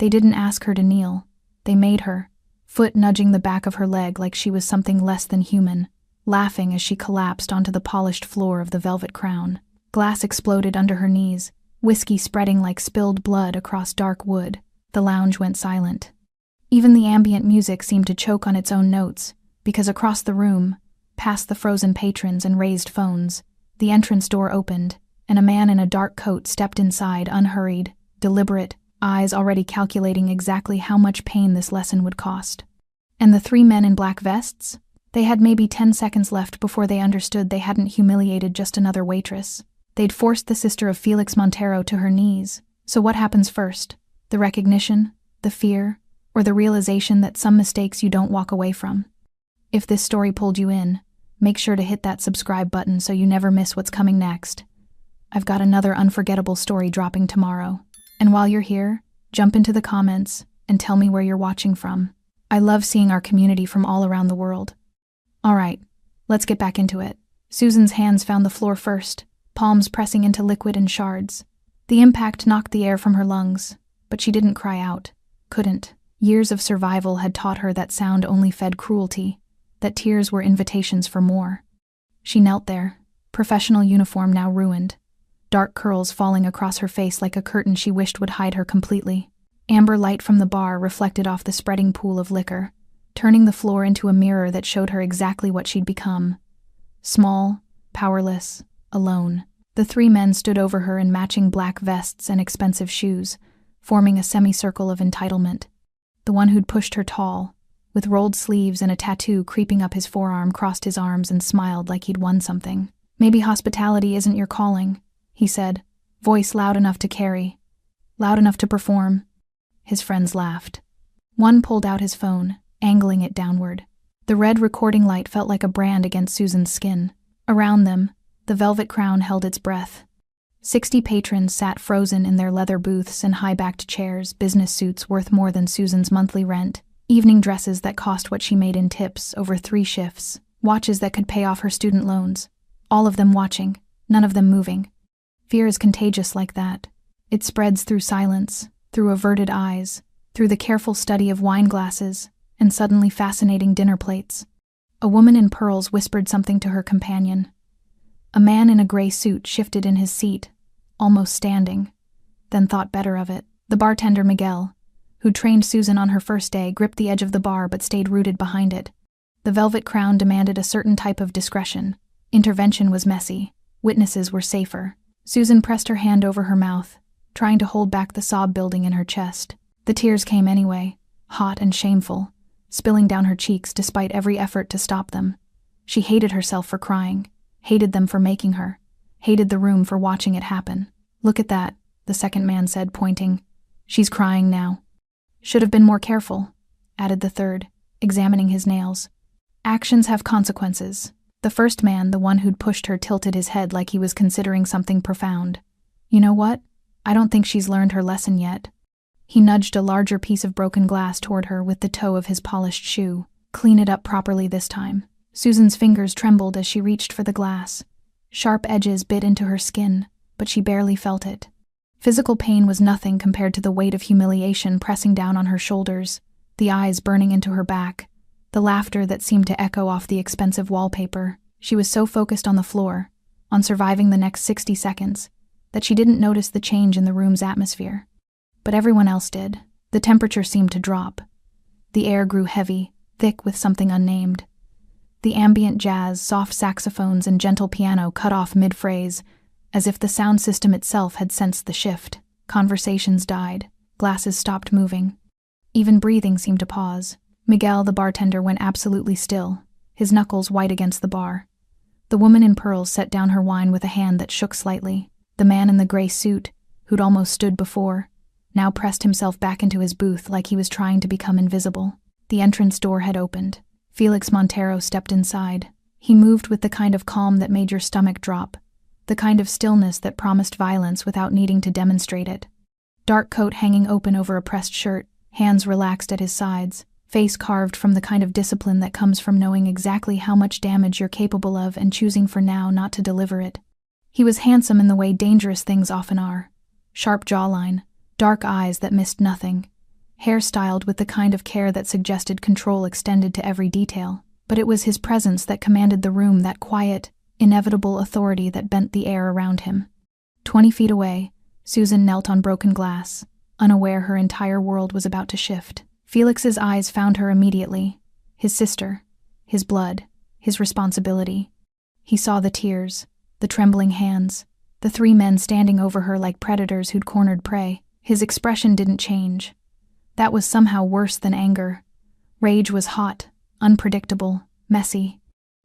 They didn't ask her to kneel. They made her, foot nudging the back of her leg like she was something less than human, laughing as she collapsed onto the polished floor of the Velvet Crown. Glass exploded under her knees, whiskey spreading like spilled blood across dark wood. The lounge went silent. Even the ambient music seemed to choke on its own notes, because across the room, past the frozen patrons and raised phones, the entrance door opened, and a man in a dark coat stepped inside, unhurried, deliberate, eyes already calculating exactly how much pain this lesson would cost. And the 3 men in black vests? They had maybe 10 seconds left before they understood they hadn't humiliated just another waitress. They'd forced the sister of Felix Montero to her knees. So what happens first? The recognition? The fear? Or the realization that some mistakes you don't walk away from? If this story pulled you in, make sure to hit that subscribe button so you never miss what's coming next. I've got another unforgettable story dropping tomorrow. And while you're here, jump into the comments and tell me where you're watching from. I love seeing our community from all around the world. Alright, let's get back into it. Susan's hands found the floor first, palms pressing into liquid and shards. The impact knocked the air from her lungs, but she didn't cry out. Couldn't. Years of survival had taught her that sound only fed cruelty, that tears were invitations for more. She knelt there, professional uniform now ruined, dark curls falling across her face like a curtain she wished would hide her completely. Amber light from the bar reflected off the spreading pool of liquor, turning the floor into a mirror that showed her exactly what she'd become. Small, powerless, alone. The 3 men stood over her in matching black vests and expensive shoes, forming a semicircle of entitlement. The one who'd pushed her tall, with rolled sleeves and a tattoo creeping up his forearm, crossed his arms and smiled like he'd won something. "Maybe hospitality isn't your calling," he said, voice loud enough to carry, loud enough to perform. His friends laughed. One pulled out his phone, angling it downward. The red recording light felt like a brand against Susan's skin. Around them, the Velvet Crown held its breath. 60 patrons sat frozen in their leather booths and high-backed chairs, business suits worth more than Susan's monthly rent, evening dresses that cost what she made in tips over 3 shifts, watches that could pay off her student loans. All of them watching, none of them moving. Fear is contagious like that. It spreads through silence, through averted eyes, through the careful study of wine glasses, and suddenly fascinating dinner plates. A woman in pearls whispered something to her companion. A man in a gray suit shifted in his seat, almost standing, then thought better of it. The bartender Miguel, who trained Susan on her first day, gripped the edge of the bar but stayed rooted behind it. The Velvet Crown demanded a certain type of discretion. Intervention was messy. Witnesses were safer. Susan pressed her hand over her mouth, trying to hold back the sob building in her chest. The tears came anyway, hot and shameful, spilling down her cheeks despite every effort to stop them. She hated herself for crying, hated them for making her, hated the room for watching it happen. "Look at that," the second man said, pointing. "She's crying now." "Should have been more careful," added the third, examining his nails. "Actions have consequences." The first man, the one who'd pushed her, tilted his head like he was considering something profound. "You know what? I don't think she's learned her lesson yet." He nudged a larger piece of broken glass toward her with the toe of his polished shoe. "Clean it up properly this time." Susan's fingers trembled as she reached for the glass. Sharp edges bit into her skin, but she barely felt it. Physical pain was nothing compared to the weight of humiliation pressing down on her shoulders, the eyes burning into her back, the laughter that seemed to echo off the expensive wallpaper. She was so focused on the floor, on surviving the next 60 seconds, that she didn't notice the change in the room's atmosphere. But everyone else did. The temperature seemed to drop. The air grew heavy, thick with something unnamed. The ambient jazz, soft saxophones, and gentle piano cut off mid-phrase, as if the sound system itself had sensed the shift. Conversations died. Glasses stopped moving. Even breathing seemed to pause. Miguel, the bartender, went absolutely still, his knuckles white against the bar. The woman in pearls set down her wine with a hand that shook slightly. The man in the gray suit, who'd almost stood before, now pressed himself back into his booth like he was trying to become invisible. The entrance door had opened. Felix Montero stepped inside. He moved with the kind of calm that made your stomach drop, the kind of stillness that promised violence without needing to demonstrate it. Dark coat hanging open over a pressed shirt, hands relaxed at his sides, face carved from the kind of discipline that comes from knowing exactly how much damage you're capable of and choosing for now not to deliver it. He was handsome in the way dangerous things often are. Sharp jawline, dark eyes that missed nothing, hair styled with the kind of care that suggested control extended to every detail. But it was his presence that commanded the room, that quiet, inevitable authority that bent the air around him. 20 feet away, Susan knelt on broken glass, unaware her entire world was about to shift. Felix's eyes found her immediately. His sister, his blood, his responsibility. He saw the tears, the trembling hands, the three men standing over her like predators who'd cornered prey. His expression didn't change. That was somehow worse than anger. Rage was hot, unpredictable, messy.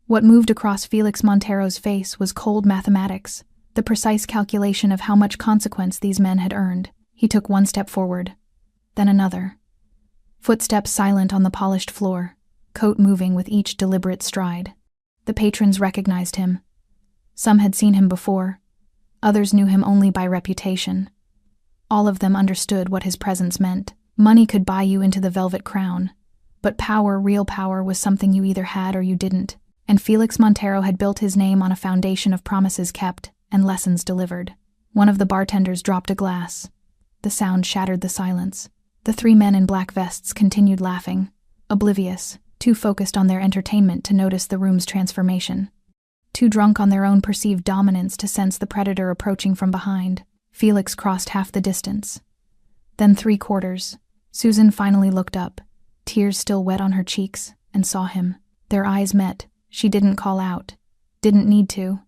What moved across Felix Montero's face was cold mathematics, the precise calculation of how much consequence these men had earned. He took one step forward, then another. Footsteps silent on the polished floor, coat moving with each deliberate stride. The patrons recognized him. Some had seen him before. Others knew him only by reputation. All of them understood what his presence meant. Money could buy you into the Velvet Crown, but power, real power, was something you either had or you didn't. And Felix Montero had built his name on a foundation of promises kept and lessons delivered. One of the bartenders dropped a glass. The sound shattered the silence. The three men in black vests continued laughing, oblivious, too focused on their entertainment to notice the room's transformation. Too drunk on their own perceived dominance to sense the predator approaching from behind. Felix crossed half the distance. Then 3/4. Susan finally looked up, tears still wet on her cheeks, and saw him. Their eyes met. She didn't call out. Didn't need to.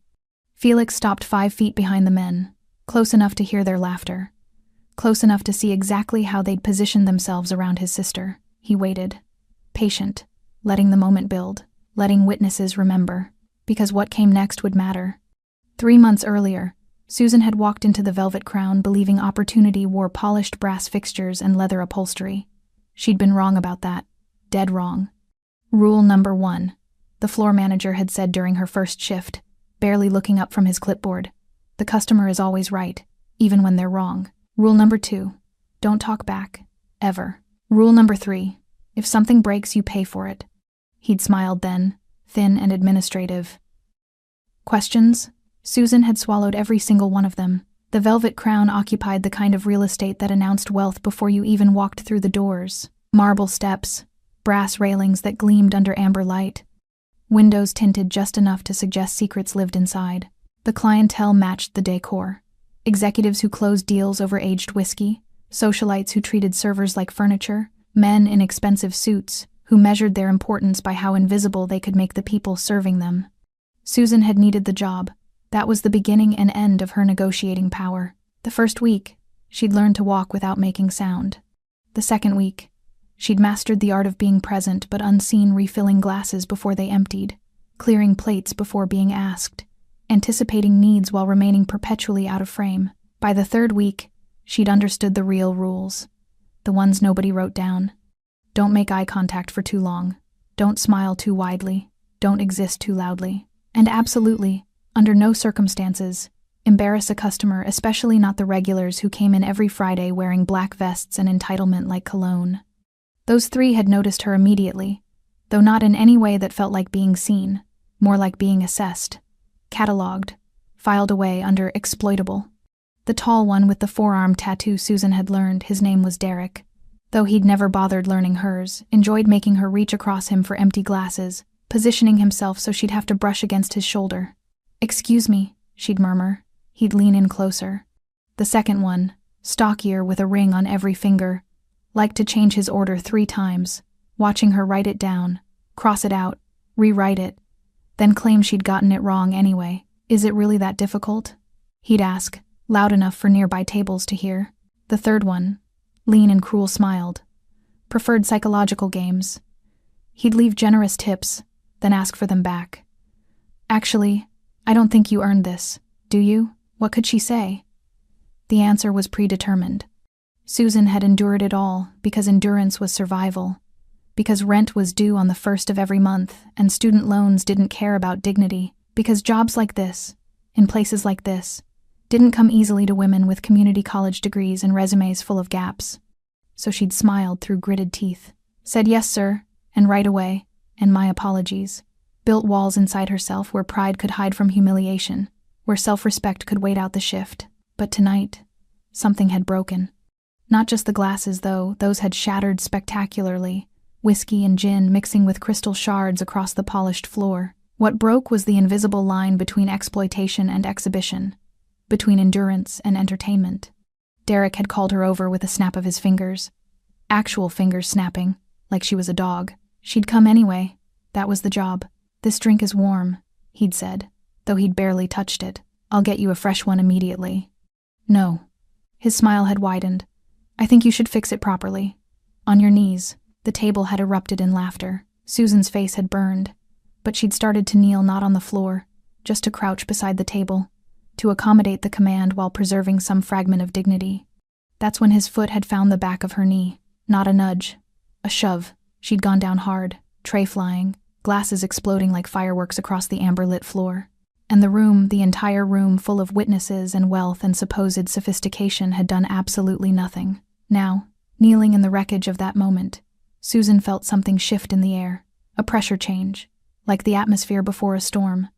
Felix stopped 5 feet behind the men, close enough to hear their laughter. Close enough to see exactly how they'd positioned themselves around his sister. He waited, patient, letting the moment build, letting witnesses remember, because what came next would matter. 3 months earlier, Susan had walked into the Velvet Crown believing opportunity wore polished brass fixtures and leather upholstery. She'd been wrong about that. Dead wrong. Rule number 1, the floor manager had said during her first shift, barely looking up from his clipboard. The customer is always right, even when they're wrong. Rule number 2, don't talk back, ever. Rule number 3, if something breaks, you pay for it. He'd smiled then, thin and administrative. Questions? Susan had swallowed every single one of them. The Velvet Crown occupied the kind of real estate that announced wealth before you even walked through the doors. Marble steps, brass railings that gleamed under amber light, windows tinted just enough to suggest secrets lived inside. The clientele matched the decor. Executives who closed deals over aged whiskey, socialites who treated servers like furniture, men in expensive suits who measured their importance by how invisible they could make the people serving them. Susan had needed the job. That was the beginning and end of her negotiating power. The first week, she'd learned to walk without making sound. The second week, she'd mastered the art of being present but unseen, refilling glasses before they emptied, clearing plates before being asked, anticipating needs while remaining perpetually out of frame. By the third week, she'd understood the real rules, the ones nobody wrote down. Don't make eye contact for too long. Don't smile too widely. Don't exist too loudly. And absolutely, under no circumstances, embarrass a customer, especially not the regulars who came in every Friday wearing black vests and entitlement like cologne. Those 3 had noticed her immediately, though not in any way that felt like being seen, more like being assessed, catalogued, filed away under exploitable. The tall one with the forearm tattoo, Susan had learned his name was Derek. Though he'd never bothered learning hers, enjoyed making her reach across him for empty glasses, positioning himself so she'd have to brush against his shoulder. "Excuse me," she'd murmur. He'd lean in closer. The second one, stockier with a ring on every finger, liked to change his order 3 times, watching her write it down, cross it out, rewrite it, then claim she'd gotten it wrong anyway. "Is it really that difficult?" he'd ask, loud enough for nearby tables to hear. The third one, lean and cruel, smiled. Preferred psychological games. He'd leave generous tips, then ask for them back. "Actually, I don't think you earned this, do you?" What could she say? The answer was predetermined. Susan had endured it all because endurance was survival, because rent was due on the 1st of every month and student loans didn't care about dignity, because jobs like this, in places like this, didn't come easily to women with community college degrees and resumes full of gaps. So she'd smiled through gritted teeth, said yes, sir, and right away, and my apologies, built walls inside herself where pride could hide from humiliation, where self-respect could wait out the shift. But tonight, something had broken. Not just the glasses, though, those had shattered spectacularly, whiskey and gin mixing with crystal shards across the polished floor. What broke was the invisible line between exploitation and exhibition, between endurance and entertainment. Derek had called her over with a snap of his fingers. Actual fingers snapping, like she was a dog. She'd come anyway. That was the job. "This drink is warm," he'd said, though he'd barely touched it. "I'll get you a fresh one immediately." "No." His smile had widened. "I think you should fix it properly. On your knees." The table had erupted in laughter. Susan's face had burned, but she'd started to kneel not on the floor, just to crouch beside the table, to accommodate the command while preserving some fragment of dignity. That's when his foot had found the back of her knee. Not a nudge. A shove. She'd gone down hard, tray flying, glasses exploding like fireworks across the amber-lit floor. And the room, the entire room full of witnesses and wealth and supposed sophistication, had done absolutely nothing. Now, kneeling in the wreckage of that moment, Susan felt something shift in the air, a pressure change, like the atmosphere before a storm.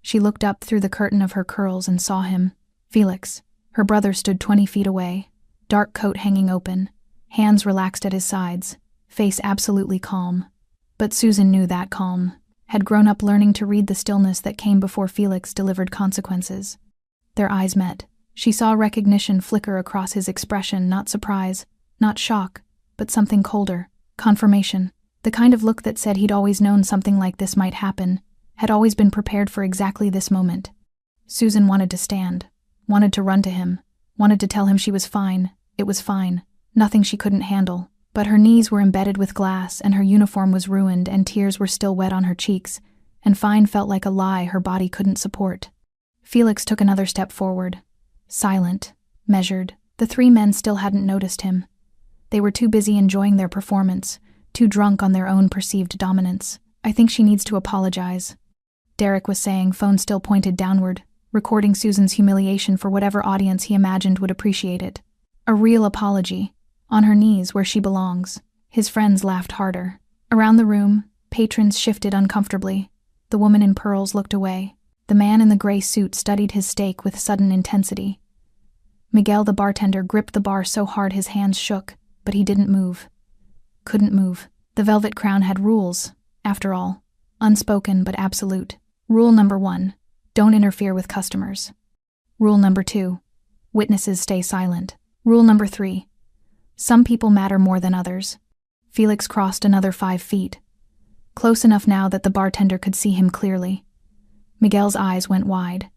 She looked up through the curtain of her curls and saw him. Felix, her brother, stood 20 feet away, dark coat hanging open, hands relaxed at his sides, face absolutely calm. But Susan knew that calm, had grown up learning to read the stillness that came before Felix delivered consequences. Their eyes met. She saw recognition flicker across his expression, not surprise, not shock, but something colder. Confirmation. The kind of look that said he'd always known something like this might happen, had always been prepared for exactly this moment. Susan wanted to stand, wanted to run to him, wanted to tell him she was fine, it was fine, nothing she couldn't handle. But her knees were embedded with glass, and her uniform was ruined, and tears were still wet on her cheeks, and fine felt like a lie her body couldn't support. Felix took another step forward. Silent, measured. The three men still hadn't noticed him. They were too busy enjoying their performance, too drunk on their own perceived dominance. "I think she needs to apologize," Derek was saying, phone still pointed downward, recording Susan's humiliation for whatever audience he imagined would appreciate it. A real apology. On her knees, where she belongs. His friends laughed harder. Around the room, patrons shifted uncomfortably. The woman in pearls looked away. The man in the gray suit studied his steak with sudden intensity. Miguel, the bartender, gripped the bar so hard his hands shook, but he didn't move. Couldn't move. The Velvet Crown had rules, after all. Unspoken but absolute. Rule number 1, don't interfere with customers. Rule number 2, witnesses stay silent. Rule number 3, some people matter more than others. Felix crossed another 5 feet. Close enough now that the bartender could see him clearly. Miguel's eyes went wide.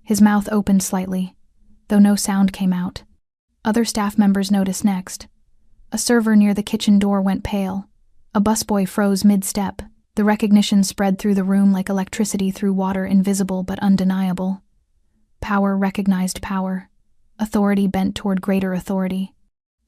His mouth opened slightly, though no sound came out. Other staff members noticed next. A server near the kitchen door went pale. A busboy froze mid-step. The recognition spread through the room like electricity through water, invisible but undeniable. Power recognized power. Authority bent toward greater authority.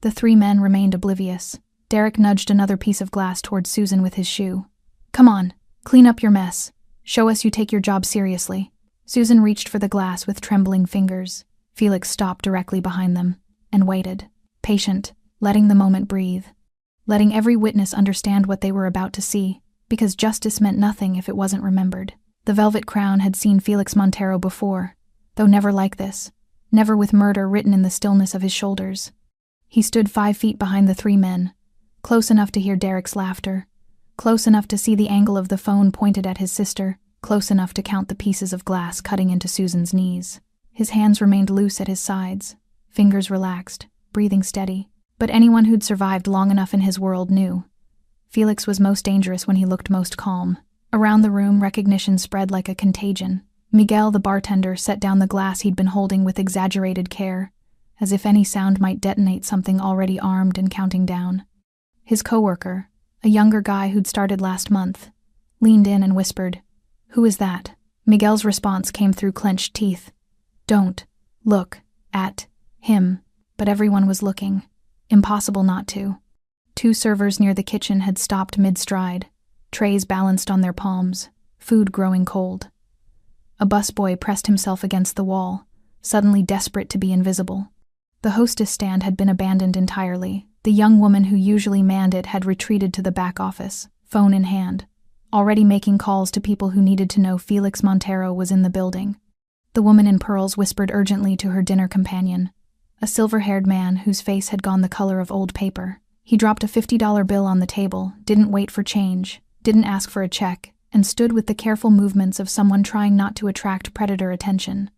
The three men remained oblivious. Derek nudged another piece of glass toward Susan with his shoe. "Come on, clean up your mess. Show us you take your job seriously." Susan reached for the glass with trembling fingers. Felix stopped directly behind them and waited, patient, letting the moment breathe, letting every witness understand what they were about to see, because justice meant nothing if it wasn't remembered. The Velvet Crown had seen Felix Montero before, though never like this, never with murder written in the stillness of his shoulders. He stood 5 feet behind the three men, close enough to hear Derek's laughter, close enough to see the angle of the phone pointed at his sister, close enough to count the pieces of glass cutting into Susan's knees. His hands remained loose at his sides, fingers relaxed, breathing steady. But anyone who'd survived long enough in his world knew. Felix was most dangerous when he looked most calm. Around the room, recognition spread like a contagion. Miguel, the bartender, set down the glass he'd been holding with exaggerated care, as if any sound might detonate something already armed and counting down. His coworker, a younger guy who'd started last month, leaned in and whispered, "Who is that?" Miguel's response came through clenched teeth. "Don't look at him." But everyone was looking. Impossible not to. 2 servers near the kitchen had stopped mid-stride, trays balanced on their palms, food growing cold. A busboy pressed himself against the wall, suddenly desperate to be invisible. The hostess stand had been abandoned entirely. The young woman who usually manned it had retreated to the back office, phone in hand, already making calls to people who needed to know Felix Montero was in the building. The woman in pearls whispered urgently to her dinner companion, a silver-haired man whose face had gone the color of old paper. He dropped a $50 bill on the table, didn't wait for change, didn't ask for a check, and stood with the careful movements of someone trying not to attract predator attention.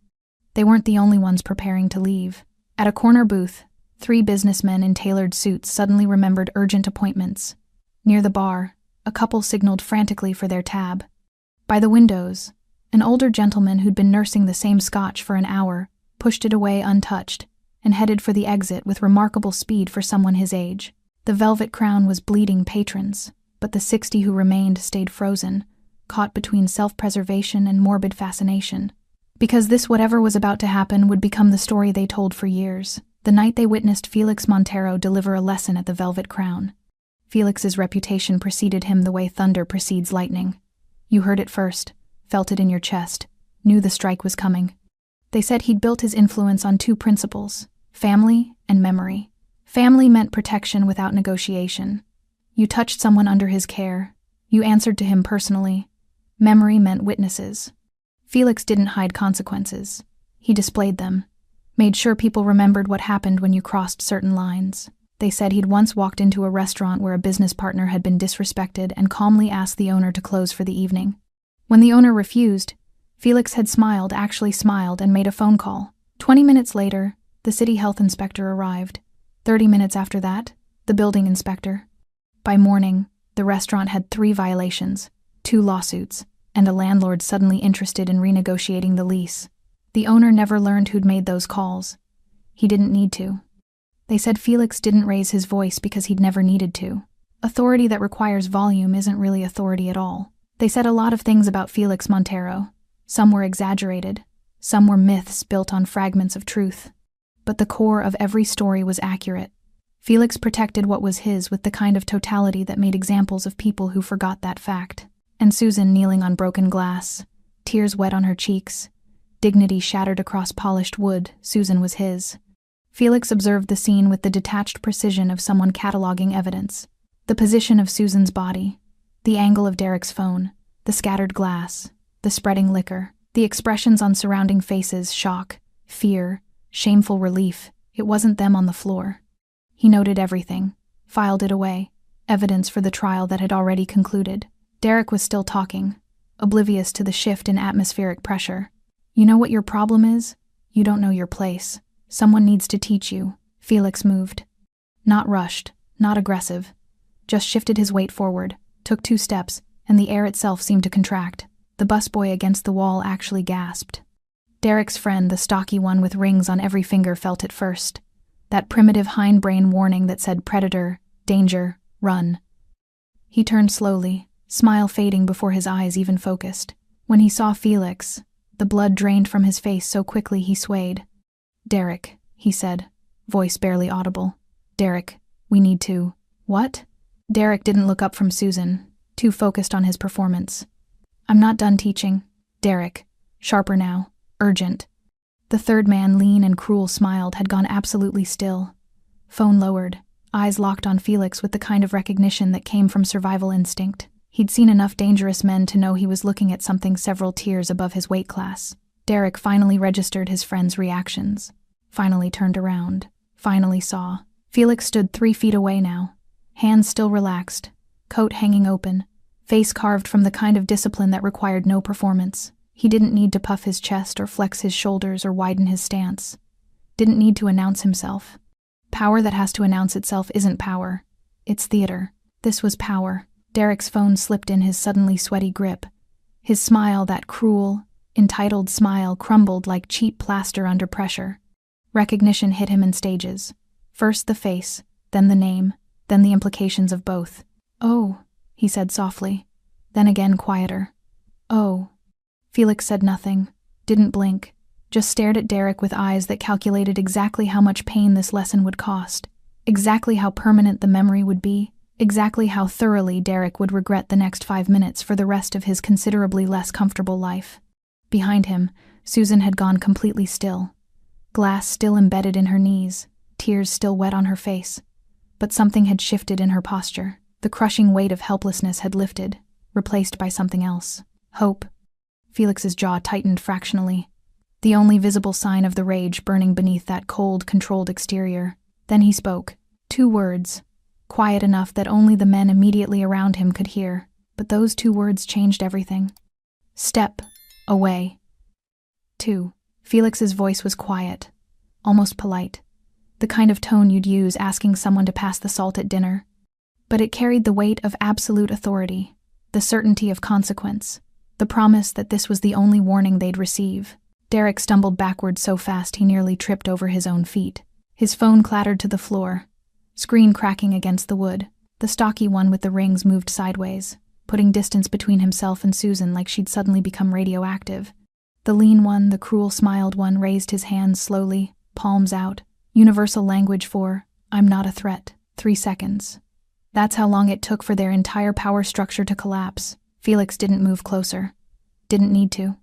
They weren't the only ones preparing to leave. At a corner booth, 3 businessmen in tailored suits suddenly remembered urgent appointments. Near the bar, a couple signaled frantically for their tab. By the windows, an older gentleman who'd been nursing the same scotch for an hour pushed it away untouched and headed for the exit with remarkable speed for someone his age. The Velvet Crown was bleeding patrons, but the 60 who remained stayed frozen, caught between self-preservation and morbid fascination. Because this whatever was about to happen would become the story they told for years, the night they witnessed Felix Montero deliver a lesson at the Velvet Crown. Felix's reputation preceded him the way thunder precedes lightning. You heard it first, felt it in your chest, knew the strike was coming. They said he'd built his influence on 2 principles, family and memory. Family meant protection without negotiation. You touched someone under his care. You answered to him personally. Memory meant witnesses. Felix didn't hide consequences. He displayed them. Made sure people remembered what happened when you crossed certain lines. They said he'd once walked into a restaurant where a business partner had been disrespected and calmly asked the owner to close for the evening. When the owner refused, Felix had actually smiled and made a phone call. 20 minutes later, the city health inspector arrived. 30 minutes after that, the building inspector. By morning, the restaurant had 3 violations, 2 lawsuits, and a landlord suddenly interested in renegotiating the lease. The owner never learned who'd made those calls. He didn't need to. They said Felix didn't raise his voice because he'd never needed to. Authority that requires volume isn't really authority at all. They said a lot of things about Felix Montero. Some were exaggerated. Some were myths built on fragments of truth. But the core of every story was accurate. Felix protected what was his with the kind of totality that made examples of people who forgot that fact. And Susan kneeling on broken glass, tears wet on her cheeks, dignity shattered across polished wood, Susan was his. Felix observed the scene with the detached precision of someone cataloging evidence. The position of Susan's body, the angle of Derek's phone, the scattered glass, the spreading liquor, the expressions on surrounding faces, shock, fear, shameful relief. It wasn't them on the floor. He noted everything, filed it away, evidence for the trial that had already concluded. Derek was still talking, oblivious to the shift in atmospheric pressure. You know what your problem is? You don't know your place. Someone needs to teach you. Felix moved. Not rushed, not aggressive. Just shifted his weight forward, took 2 steps, and the air itself seemed to contract. The busboy against the wall actually gasped. Derek's friend, the stocky one with rings on every finger, felt it first. That primitive hindbrain warning that said predator, danger, run. He turned slowly, smile fading before his eyes even focused. When he saw Felix, the blood drained from his face so quickly he swayed. Derek, he said, voice barely audible. Derek, we need to… What? Derek didn't look up from Susan, too focused on his performance. I'm not done teaching. Derek, sharper now, urgent. The third man, lean and cruel, smiled, had gone absolutely still. Phone lowered, eyes locked on Felix with the kind of recognition that came from survival instinct. He'd seen enough dangerous men to know he was looking at something several tiers above his weight class. Derek finally registered his friend's reactions. Finally turned around. Finally saw. Felix stood 3 feet away now. Hands still relaxed. Coat hanging open. Face carved from the kind of discipline that required no performance. He didn't need to puff his chest or flex his shoulders or widen his stance. Didn't need to announce himself. Power that has to announce itself isn't power. It's theater. This was power. Derek's phone slipped in his suddenly sweaty grip. His smile, that cruel, entitled smile, crumbled like cheap plaster under pressure. Recognition hit him in stages. First the face, then the name, then the implications of both. Oh, he said softly. Then again quieter. Oh. Felix said nothing, didn't blink, just stared at Derek with eyes that calculated exactly how much pain this lesson would cost, exactly how permanent the memory would be, exactly how thoroughly Derek would regret the next 5 minutes for the rest of his considerably less comfortable life. Behind him, Susan had gone completely still. Glass still embedded in her knees, tears still wet on her face. But something had shifted in her posture. The crushing weight of helplessness had lifted, replaced by something else. Hope. Felix's jaw tightened fractionally. the only visible sign of the rage burning beneath that cold, controlled exterior. Then he spoke. 2 words, quiet enough that only the men immediately around him could hear, but those 2 words changed everything. Step away. 2. Felix's voice was quiet, almost polite, the kind of tone you'd use asking someone to pass the salt at dinner. But it carried the weight of absolute authority, the certainty of consequence, the promise that this was the only warning they'd receive. Derek stumbled backward so fast he nearly tripped over his own feet. His phone clattered to the floor, screen cracking against the wood. The stocky one with the rings moved sideways, putting distance between himself and Susan like she'd suddenly become radioactive. The lean one, the cruel-smiled one, raised his hands slowly, palms out. Universal language for, "I'm not a threat." 3 seconds. That's how long it took for their entire power structure to collapse. Felix didn't move closer. Didn't need to.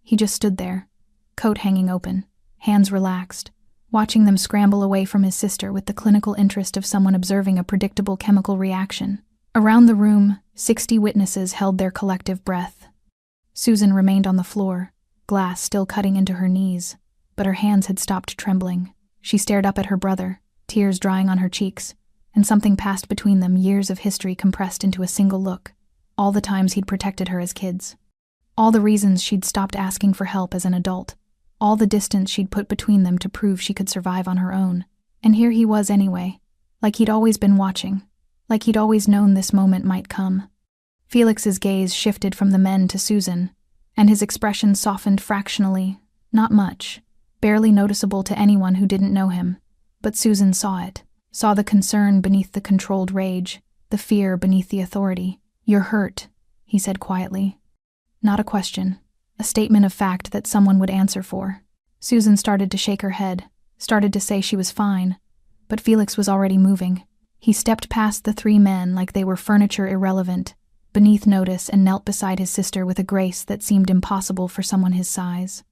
He just stood there, coat hanging open, hands relaxed, watching them scramble away from his sister with the clinical interest of someone observing a predictable chemical reaction. Around the room, 60 witnesses held their collective breath. Susan remained on the floor, glass still cutting into her knees, but her hands had stopped trembling. She stared up at her brother, tears drying on her cheeks, and something passed between them, years of history compressed into a single look. All the times he'd protected her as kids. All the reasons she'd stopped asking for help as an adult. All the distance she'd put between them to prove she could survive on her own. And here he was anyway, like he'd always been watching, like he'd always known this moment might come. Felix's gaze shifted from the men to Susan, and his expression softened fractionally, not much, barely noticeable to anyone who didn't know him. But Susan saw it, saw the concern beneath the controlled rage, the fear beneath the authority. "You're hurt," he said quietly. Not a question, a statement of fact that someone would answer for. Susan started to shake her head, started to say she was fine, but Felix was already moving. He stepped past the 3 men like they were furniture irrelevant, beneath notice, and knelt beside his sister with a grace that seemed impossible for someone his size.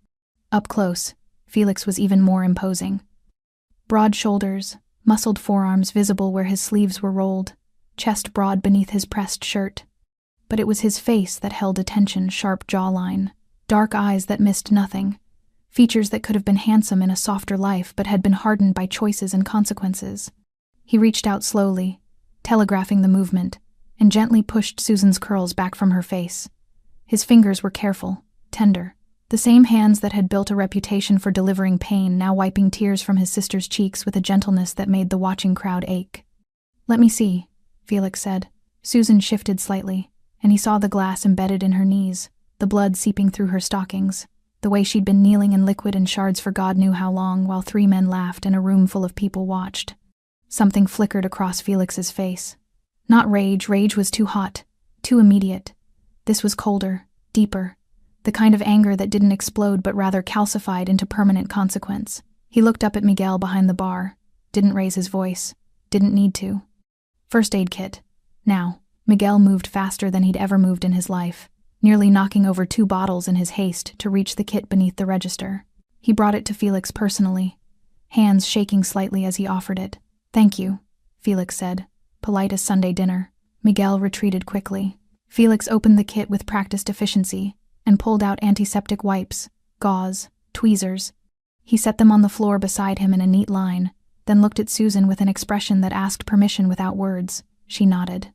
Up close, Felix was even more imposing. Broad shoulders, muscled forearms visible where his sleeves were rolled, chest broad beneath his pressed shirt. But it was his face that held attention, sharp jawline, dark eyes that missed nothing, features that could have been handsome in a softer life but had been hardened by choices and consequences. He reached out slowly, telegraphing the movement, and gently pushed Susan's curls back from her face. His fingers were careful, tender, the same hands that had built a reputation for delivering pain now wiping tears from his sister's cheeks with a gentleness that made the watching crowd ache. "Let me see," Felix said. Susan shifted slightly, and he saw the glass embedded in her knees, the blood seeping through her stockings, the way she'd been kneeling in liquid and shards for God knew how long while 3 men laughed and a room full of people watched. Something flickered across Felix's face. Not rage, rage was too hot, too immediate. This was colder, deeper, the kind of anger that didn't explode but rather calcified into permanent consequence. He looked up at Miguel behind the bar, didn't raise his voice, didn't need to. "First aid kit. Now." Miguel moved faster than he'd ever moved in his life, nearly knocking over 2 bottles in his haste to reach the kit beneath the register. He brought it to Felix personally, hands shaking slightly as he offered it. "Thank you," Felix said, polite as Sunday dinner. Miguel retreated quickly. Felix opened the kit with practiced efficiency and pulled out antiseptic wipes, gauze, tweezers. He set them on the floor beside him in a neat line, then looked at Susan with an expression that asked permission without words. She nodded.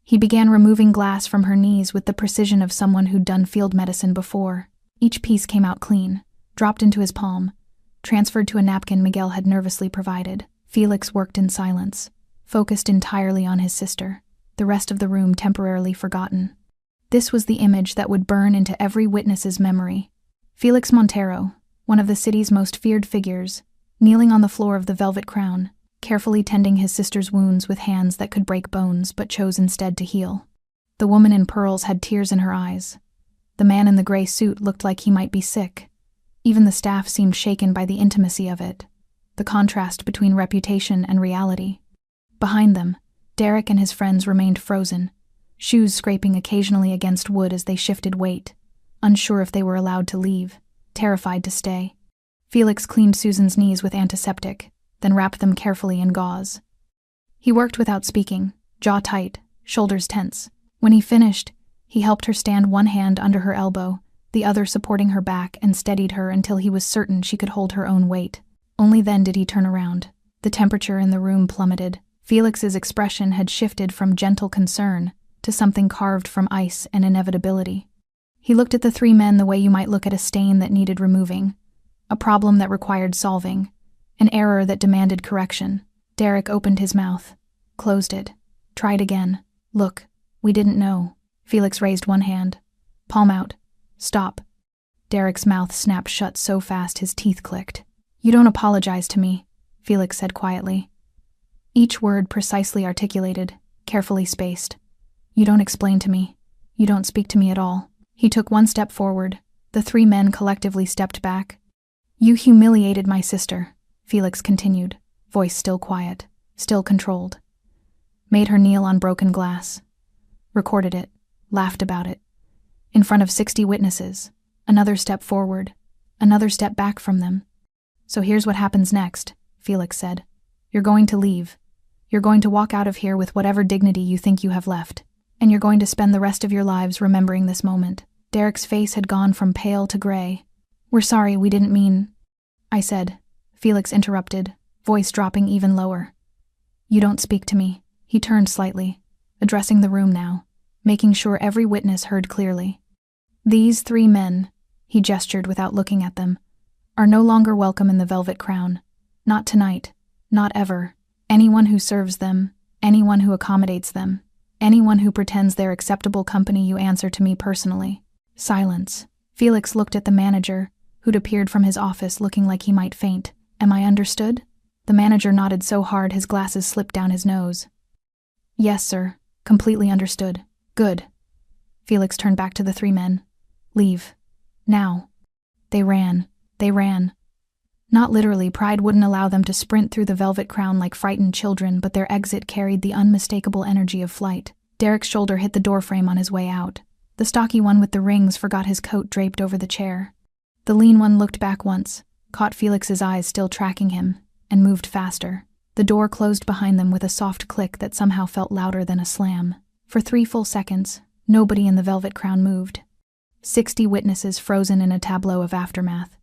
He began removing glass from her knees with the precision of someone who'd done field medicine before. Each piece came out clean, dropped into his palm, transferred to a napkin Miguel had nervously provided. Felix worked in silence, focused entirely on his sister, the rest of the room temporarily forgotten. This was the image that would burn into every witness's memory. Felix Montero, one of the city's most feared figures, kneeling on the floor of the Velvet Crown, carefully tending his sister's wounds with hands that could break bones but chose instead to heal. The woman in pearls had tears in her eyes. The man in the gray suit looked like he might be sick. Even the staff seemed shaken by the intimacy of it, the contrast between reputation and reality. Behind them, Derek and his friends remained frozen, shoes scraping occasionally against wood as they shifted weight, unsure if they were allowed to leave, terrified to stay. Felix cleaned Susan's knees with antiseptic, then wrapped them carefully in gauze. He worked without speaking, jaw tight, shoulders tense. When he finished, he helped her stand one hand under her elbow, the other supporting her back, and steadied her until he was certain she could hold her own weight. Only then did he turn around. The temperature in the room plummeted. Felix's expression had shifted from gentle concern to something carved from ice and inevitability. He looked at the three men the way you might look at a stain that needed removing, a problem that required solving, an error that demanded correction. Derek opened his mouth, closed it, tried again. "Look, we didn't know." Felix raised one hand. "Palm out. Stop." Derek's mouth snapped shut so fast his teeth clicked. "You don't apologize to me," Felix said quietly. Each word precisely articulated, carefully spaced. "You don't explain to me. You don't speak to me at all." He took one step forward. The three men collectively stepped back. "You humiliated my sister," Felix continued, voice still quiet, still controlled. "Made her kneel on broken glass. Recorded it, laughed about it. In front of 60 witnesses. Another step forward, another step back from them. So here's what happens next," Felix said. "You're going to leave. You're going to walk out of here with whatever dignity you think you have left. And you're going to spend the rest of your lives remembering this moment." Derek's face had gone from pale to gray. "We're sorry, we didn't mean—" "I said," Felix interrupted, voice dropping even lower. "You don't speak to me." He turned slightly, addressing the room now, making sure every witness heard clearly. "These three men," he gestured without looking at them, "are no longer welcome in the Velvet Crown. Not tonight, not ever. Anyone who serves them, anyone who accommodates them, anyone who pretends they're acceptable company, you answer to me personally." Silence. Felix looked at the manager, who'd appeared from his office looking like he might faint. "Am I understood?" The manager nodded so hard his glasses slipped down his nose. "Yes, sir. Completely understood." "Good." Felix turned back to the three men. "Leave. Now." They ran. Not literally, pride wouldn't allow them to sprint through the Velvet Crown like frightened children, but their exit carried the unmistakable energy of flight. Derek's shoulder hit the doorframe on his way out. The stocky one with the rings forgot his coat draped over the chair. The lean one looked back once, caught Felix's eyes still tracking him, and moved faster. The door closed behind them with a soft click that somehow felt louder than a slam. For 3 full seconds, nobody in the Velvet Crown moved. 60 witnesses frozen in a tableau of aftermath,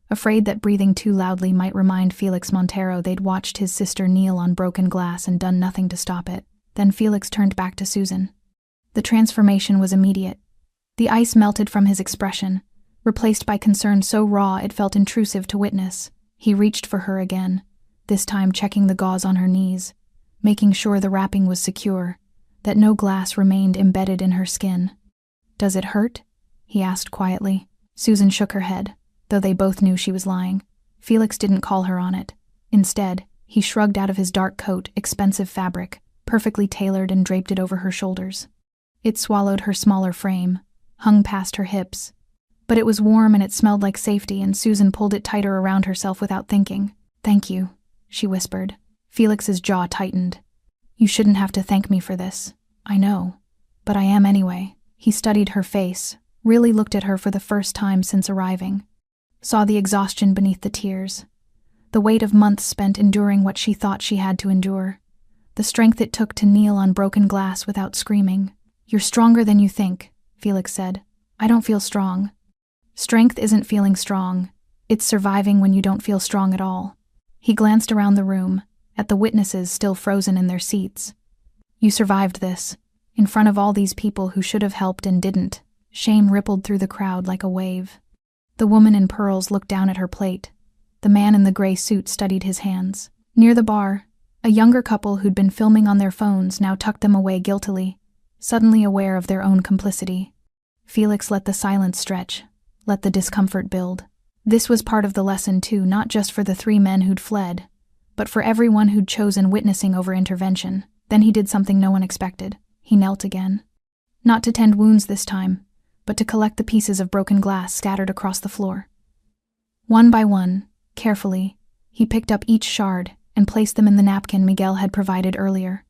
afraid that breathing too loudly might remind Felix Montero they'd watched his sister kneel on broken glass and done nothing to stop it. Then Felix turned back to Susan. The transformation was immediate. The ice melted from his expression, replaced by concern so raw it felt intrusive to witness. He reached for her again, this time checking the gauze on her knees, making sure the wrapping was secure, that no glass remained embedded in her skin. "Does it hurt?" he asked quietly. Susan shook her head, though they both knew she was lying. Felix didn't call her on it. Instead, he shrugged out of his dark coat expensive fabric, perfectly tailored, and draped it over her shoulders. It swallowed her smaller frame, hung past her hips. But it was warm and it smelled like safety, and Susan pulled it tighter around herself without thinking. "Thank you," she whispered. Felix's jaw tightened. "You shouldn't have to thank me for this. I know. But I am anyway." He studied her face, really looked at her for the first time since arriving. Saw the exhaustion beneath the tears. The weight of months spent enduring what she thought she had to endure. The strength it took to kneel on broken glass without screaming. "You're stronger than you think," Felix said. "I don't feel strong." Strength isn't feeling strong. It's surviving when you don't feel strong at all. He glanced around the room, at the witnesses still frozen in their seats. "You survived this, in front of all these people who should have helped and didn't." Shame rippled through the crowd like a wave. The woman in pearls looked down at her plate. The man in the gray suit studied his hands. Near the bar, a younger couple who'd been filming on their phones now tucked them away guiltily, suddenly aware of their own complicity. Felix let the silence stretch, let the discomfort build. This was part of the lesson too, not just for the 3 men who'd fled, but for everyone who'd chosen witnessing over intervention. Then he did something no one expected. He knelt again. Not to tend wounds this time, but to collect the pieces of broken glass scattered across the floor. One by one, carefully, he picked up each shard and placed them in the napkin Miguel had provided earlier.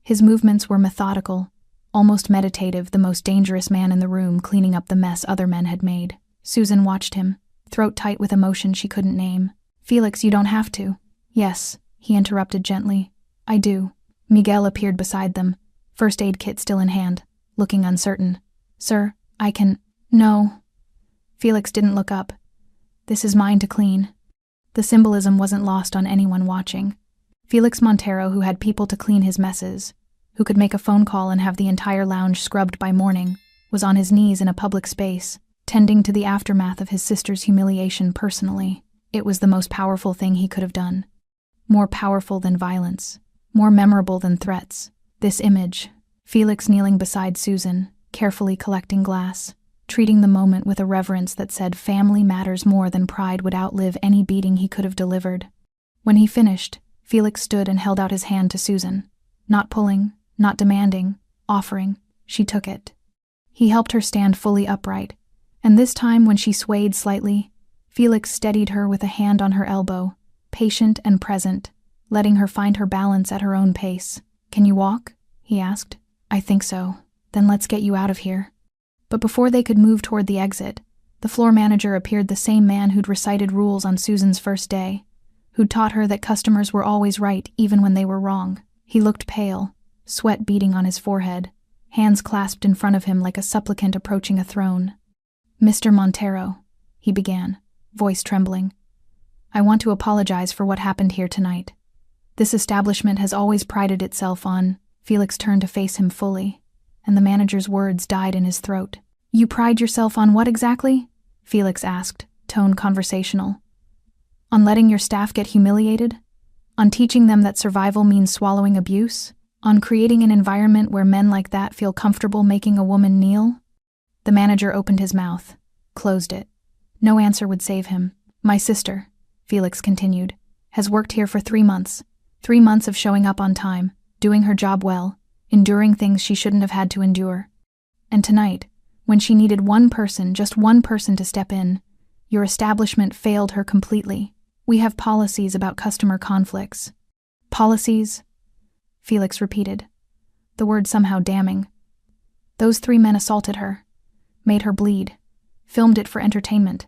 His movements were methodical, almost meditative, the most dangerous man in the room cleaning up the mess other men had made. Susan watched him, throat tight with emotion she couldn't name. "Felix, you don't have to." "Yes," he interrupted gently. "I do." Miguel appeared beside them, first aid kit still in hand, looking uncertain. "Sir, I can—" "No." Felix didn't look up. This is mine to clean. The symbolism wasn't lost on anyone watching. Felix Montero, who had people to clean his messes, who could make a phone call and have the entire lounge scrubbed by morning, was on his knees in a public space, tending to the aftermath of his sister's humiliation personally. It was the most powerful thing he could have done. More powerful than violence. More memorable than threats. This image, Felix kneeling beside Susan, carefully collecting glass, treating the moment with a reverence that said family matters more than pride would outlive any beating he could have delivered. When he finished, Felix stood and held out his hand to Susan. Not pulling, not demanding, offering. She took it. He helped her stand fully upright, and this time when she swayed slightly, Felix steadied her with a hand on her elbow, patient and present, letting her find her balance at her own pace. "Can you walk?" he asked. "I think so. Then let's get you out of here." But before they could move toward the exit, the floor manager appeared, the same man who'd recited rules on Susan's first day, who'd taught her that customers were always right even when they were wrong. He looked pale, sweat beading on his forehead, hands clasped in front of him like a supplicant approaching a throne. "Mr. Montero," he began, voice trembling, "I want to apologize for what happened here tonight. This establishment has always prided itself on—" Felix turned to face him fully, and the manager's words died in his throat. "You pride yourself on what exactly?" Felix asked, tone conversational. "On letting your staff get humiliated? On teaching them that survival means swallowing abuse? On creating an environment where men like that feel comfortable making a woman kneel?" The manager opened his mouth, closed it. No answer would save him. "My sister," Felix continued, "has worked here for 3 months. 3 months of showing up on time, doing her job well, enduring things she shouldn't have had to endure. And tonight, when she needed one person, just one person to step in, your establishment failed her completely. We have policies about customer conflicts." "Policies?" Felix repeated, the word somehow damning. "Those 3 men assaulted her, made her bleed, filmed it for entertainment.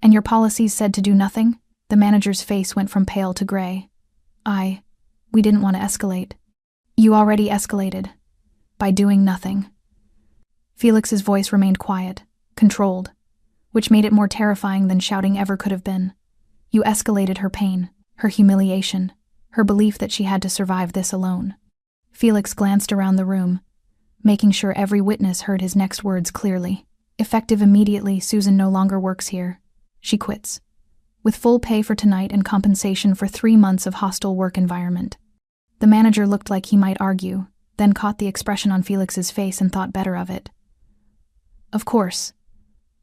And your policies said to do nothing?" The manager's face went from pale to gray. We didn't want to escalate." "You already escalated. By doing nothing." Felix's voice remained quiet, controlled, which made it more terrifying than shouting ever could have been. "You escalated her pain, her humiliation, her belief that she had to survive this alone." Felix glanced around the room, making sure every witness heard his next words clearly. "Effective immediately, Susan no longer works here. She quits. With full pay for tonight and compensation for 3 months of hostile work environment." The manager looked like he might argue, then caught the expression on Felix's face and thought better of it. "Of course.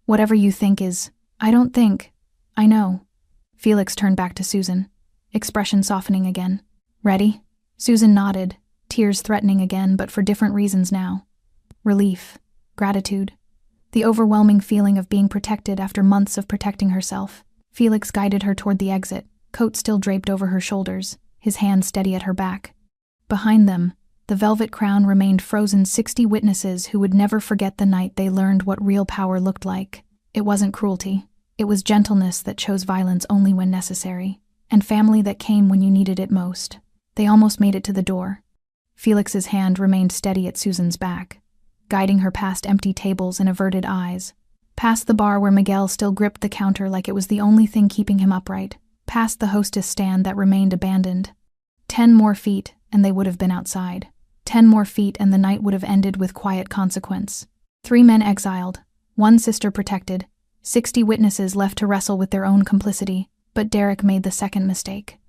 Whatever you think is—" "I don't think. I know." Felix turned back to Susan, expression softening again. "Ready?" Susan nodded, tears threatening again, but for different reasons now. Relief, gratitude, the overwhelming feeling of being protected after months of protecting herself. Felix guided her toward the exit, coat still draped over her shoulders, his hand steady at her back. Behind them, the velvet crown remained frozen 60 witnesses who would never forget the night they learned what real power looked like. It wasn't cruelty. It was gentleness that chose violence only when necessary, and family that came when you needed it most. They almost made it to the door. Felix's hand remained steady at Susan's back, guiding her past empty tables and averted eyes, past the bar where Miguel still gripped the counter like it was the only thing keeping him upright, past the hostess stand that remained abandoned. 10 more feet, and they would have been outside. 10 more feet, and the night would have ended with quiet consequence. 3 men exiled, 1 sister protected, 60 witnesses left to wrestle with their own complicity, but Derek made the second mistake.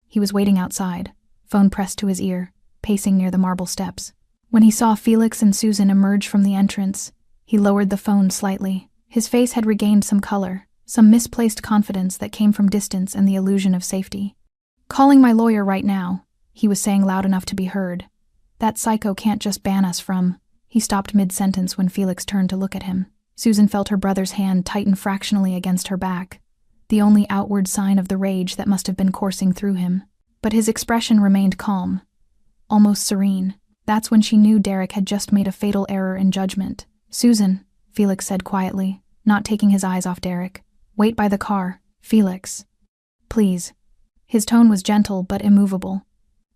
He was waiting outside, phone pressed to his ear, pacing near the marble steps. When he saw Felix and Susan emerge from the entrance, he lowered the phone slightly. His face had regained some color, some misplaced confidence that came from distance and the illusion of safety. "Calling my lawyer right now," he was saying loud enough to be heard. "That psycho can't just ban us from—" He stopped mid-sentence when Felix turned to look at him. Susan felt her brother's hand tighten fractionally against her back, the only outward sign of the rage that must have been coursing through him. But his expression remained calm, almost serene. That's when she knew Derek had just made a fatal error in judgment. "Susan," Felix said quietly, not taking his eyes off Derek. "Wait by the car, Felix. Please." His tone was gentle but immovable.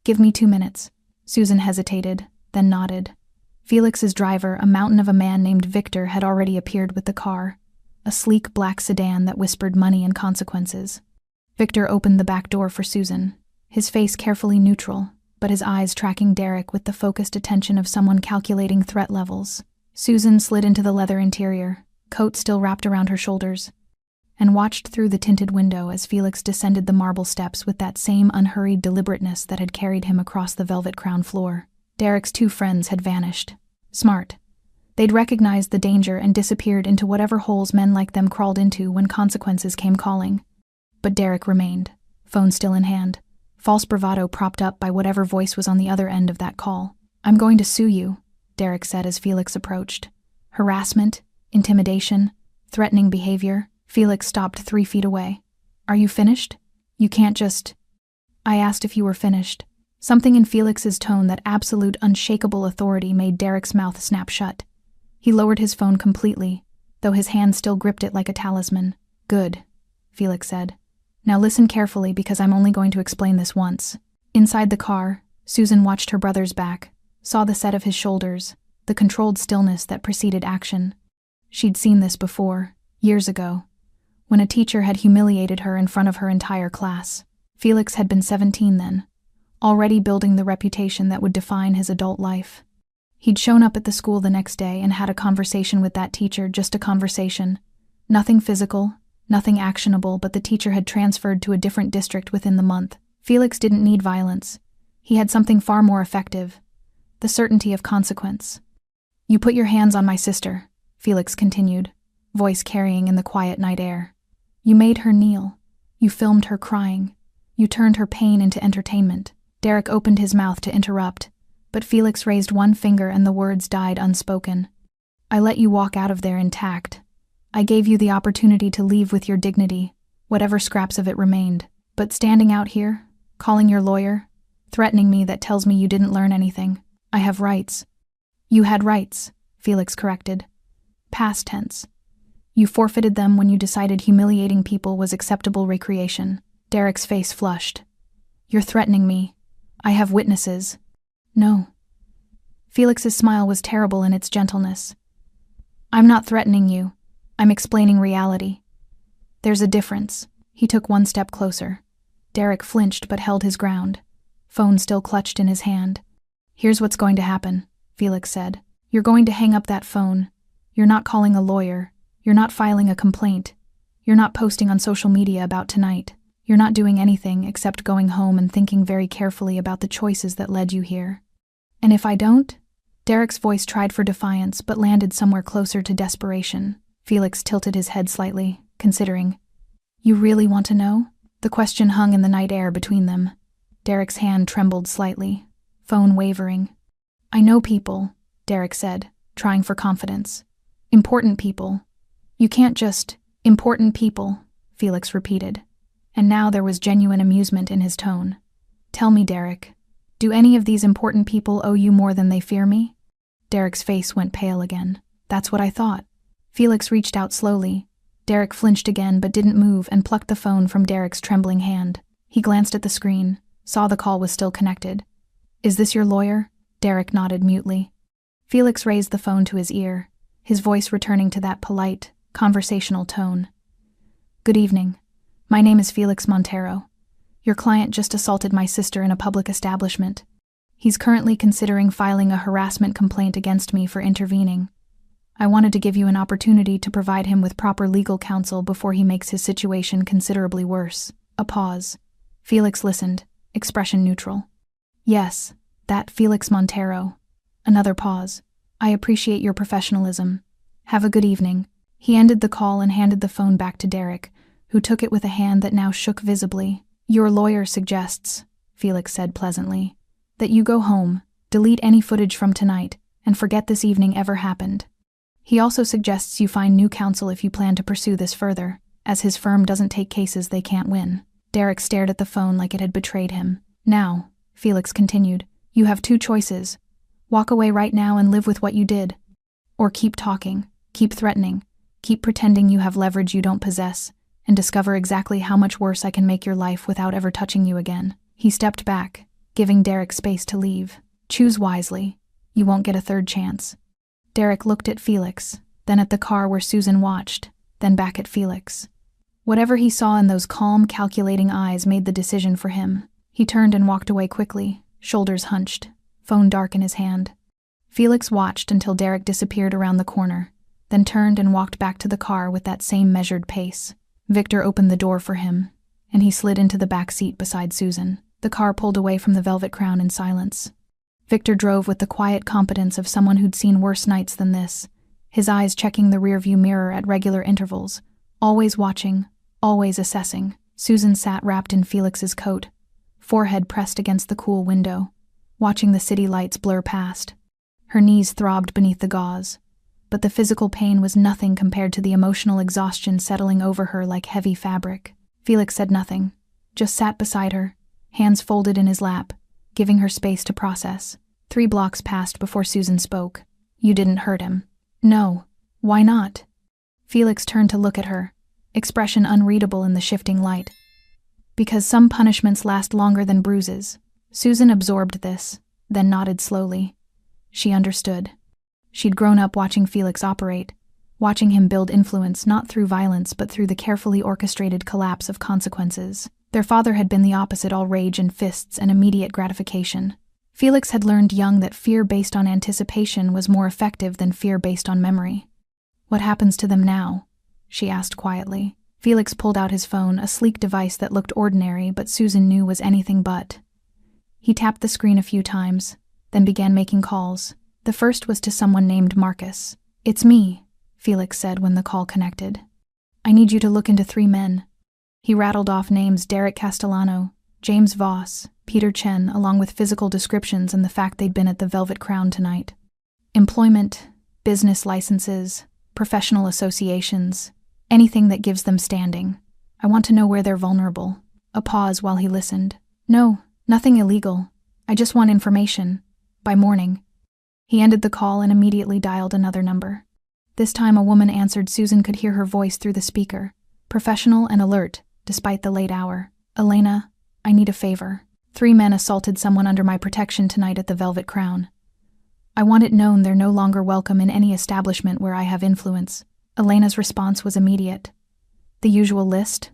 "Give me 2 minutes." Susan hesitated, then nodded. Felix's driver, a mountain of a man named Victor, had already appeared with the car. a sleek black sedan that whispered money and consequences. Victor opened the back door for Susan, his face carefully neutral, but his eyes tracking Derek with the focused attention of someone calculating threat levels. Susan slid into the leather interior, coat still wrapped around her shoulders, and watched through the tinted window as Felix descended the marble steps with that same unhurried deliberateness that had carried him across the velvet-crowned floor. Derek's two friends had vanished. Smart. They'd recognized the danger and disappeared into whatever holes men like them crawled into when consequences came calling. But Derek remained, phone still in hand, false bravado propped up by whatever voice was on the other end of that call. "I'm going to sue you," Derek said as Felix approached. "Harassment, intimidation, threatening behavior." Felix stopped 3 feet away. "Are you finished? You can't just—" "I asked if you were finished." Something in Felix's tone, that absolute, unshakable authority, made Derek's mouth snap shut. He lowered his phone completely, though his hand still gripped it like a talisman. "Good," Felix said. "Now listen carefully, because I'm only going to explain this once." Inside the car, Susan watched her brother's back, saw the set of his shoulders, the controlled stillness that preceded action. She'd seen this before, years ago, when a teacher had humiliated her in front of her entire class. Felix had been 17 then, already building the reputation that would define his adult life. He'd shown up at the school the next day and had a conversation with that teacher, just a conversation. Nothing physical, nothing actionable, but the teacher had transferred to a different district within the month. Felix didn't need violence. He had something far more effective: the certainty of consequence. "You put your hands on my sister," Felix continued, voice carrying in the quiet night air. "You made her kneel. You filmed her crying. You turned her pain into entertainment." Derek opened his mouth to interrupt, but Felix raised one finger and the words died unspoken. "I let you walk out of there intact. I gave you the opportunity to leave with your dignity, whatever scraps of it remained. But standing out here, calling your lawyer, threatening me, that tells me you didn't learn anything. I have rights." "You had rights," Felix corrected. "Past tense. You forfeited them when you decided humiliating people was acceptable recreation." Derek's face flushed. "You're threatening me. I have witnesses." "No." Felix's smile was terrible in its gentleness. "I'm not threatening you. I'm explaining reality. There's a difference." He took one step closer. Derek flinched but held his ground, phone still clutched in his hand. "Here's what's going to happen," Felix said. "You're going to hang up that phone. You're not calling a lawyer. You're not filing a complaint. You're not posting on social media about tonight. You're not doing anything except going home and thinking very carefully about the choices that led you here. And if I don't?" Derek's voice tried for defiance but landed somewhere closer to desperation. Felix tilted his head slightly, considering. "You really want to know?" The question hung in the night air between them. Derek's hand trembled slightly, phone wavering. "I know people," Derek said, trying for confidence. "Important people. You can't just—" "Important people," Felix repeated, and now there was genuine amusement in his tone. "Tell me, Derek, do any of these important people owe you more than they fear me?" Derek's face went pale again. "That's what I thought." Felix reached out slowly. Derek flinched again but didn't move and plucked the phone from Derek's trembling hand. He glanced at the screen, saw the call was still connected. "Is this your lawyer?" Derek nodded mutely. Felix raised the phone to his ear, his voice returning to that polite, conversational tone. "Good evening. My name is Felix Montero. Your client just assaulted my sister in a public establishment. He's currently considering filing a harassment complaint against me for intervening. I wanted to give you an opportunity to provide him with proper legal counsel before he makes his situation considerably worse." A pause. Felix listened, expression neutral. "Yes, that Felix Montero." Another pause. "I appreciate your professionalism. Have a good evening." He ended the call and handed the phone back to Derek, who took it with a hand that now shook visibly. "Your lawyer suggests," Felix said pleasantly, "that you go home, delete any footage from tonight, and forget this evening ever happened. He also suggests you find new counsel if you plan to pursue this further, as his firm doesn't take cases they can't win." Derek stared at the phone like it had betrayed him. "Now," Felix continued, "you have two choices. Walk away right now and live with what you did. Or keep talking, keep threatening, keep pretending you have leverage you don't possess, and discover exactly how much worse I can make your life without ever touching you again." He stepped back, giving Derek space to leave. "Choose wisely. You won't get a third chance." Derek looked at Felix, then at the car where Susan watched, then back at Felix. Whatever he saw in those calm, calculating eyes made the decision for him. He turned and walked away quickly, shoulders hunched, phone dark in his hand. Felix watched until Derek disappeared around the corner, then turned and walked back to the car with that same measured pace. Victor opened the door for him, and he slid into the back seat beside Susan. The car pulled away from the Velvet Crown in silence. Victor drove with the quiet competence of someone who'd seen worse nights than this, his eyes checking the rearview mirror at regular intervals, always watching, always assessing. Susan sat wrapped in Felix's coat, forehead pressed against the cool window, watching the city lights blur past. Her knees throbbed beneath the gauze, but the physical pain was nothing compared to the emotional exhaustion settling over her like heavy fabric. Felix said nothing, just sat beside her, hands folded in his lap, giving her space to process. 3 blocks passed before Susan spoke. "You didn't hurt him." "No. Why not?" Felix turned to look at her, expression unreadable in the shifting light. "Because some punishments last longer than bruises." Susan absorbed this, then nodded slowly. She understood. She'd grown up watching Felix operate, watching him build influence not through violence but through the carefully orchestrated collapse of consequences. Their father had been the opposite, all rage and fists and immediate gratification. Felix had learned young that fear based on anticipation was more effective than fear based on memory. "What happens to them now?" she asked quietly. Felix pulled out his phone, a sleek device that looked ordinary but Susan knew was anything but. He tapped the screen a few times, then began making calls. The first was to someone named Marcus. "It's me," Felix said when the call connected. "I need you to look into 3 men." He rattled off names: Derek Castellano, James Voss, Peter Chen, along with physical descriptions and the fact they'd been at the Velvet Crown tonight. Employment, business licenses, professional associations, anything that gives them standing. "I want to know where they're vulnerable." A pause while he listened. "No, nothing illegal. I just want information. By morning." He ended the call and immediately dialed another number. This time a woman answered. Susan could hear her voice through the speaker, professional and alert, despite the late hour. "Elena, I need a favor. 3 men assaulted someone under my protection tonight at the Velvet Crown. I want it known they're no longer welcome in any establishment where I have influence." Elena's response was immediate. "The usual list?"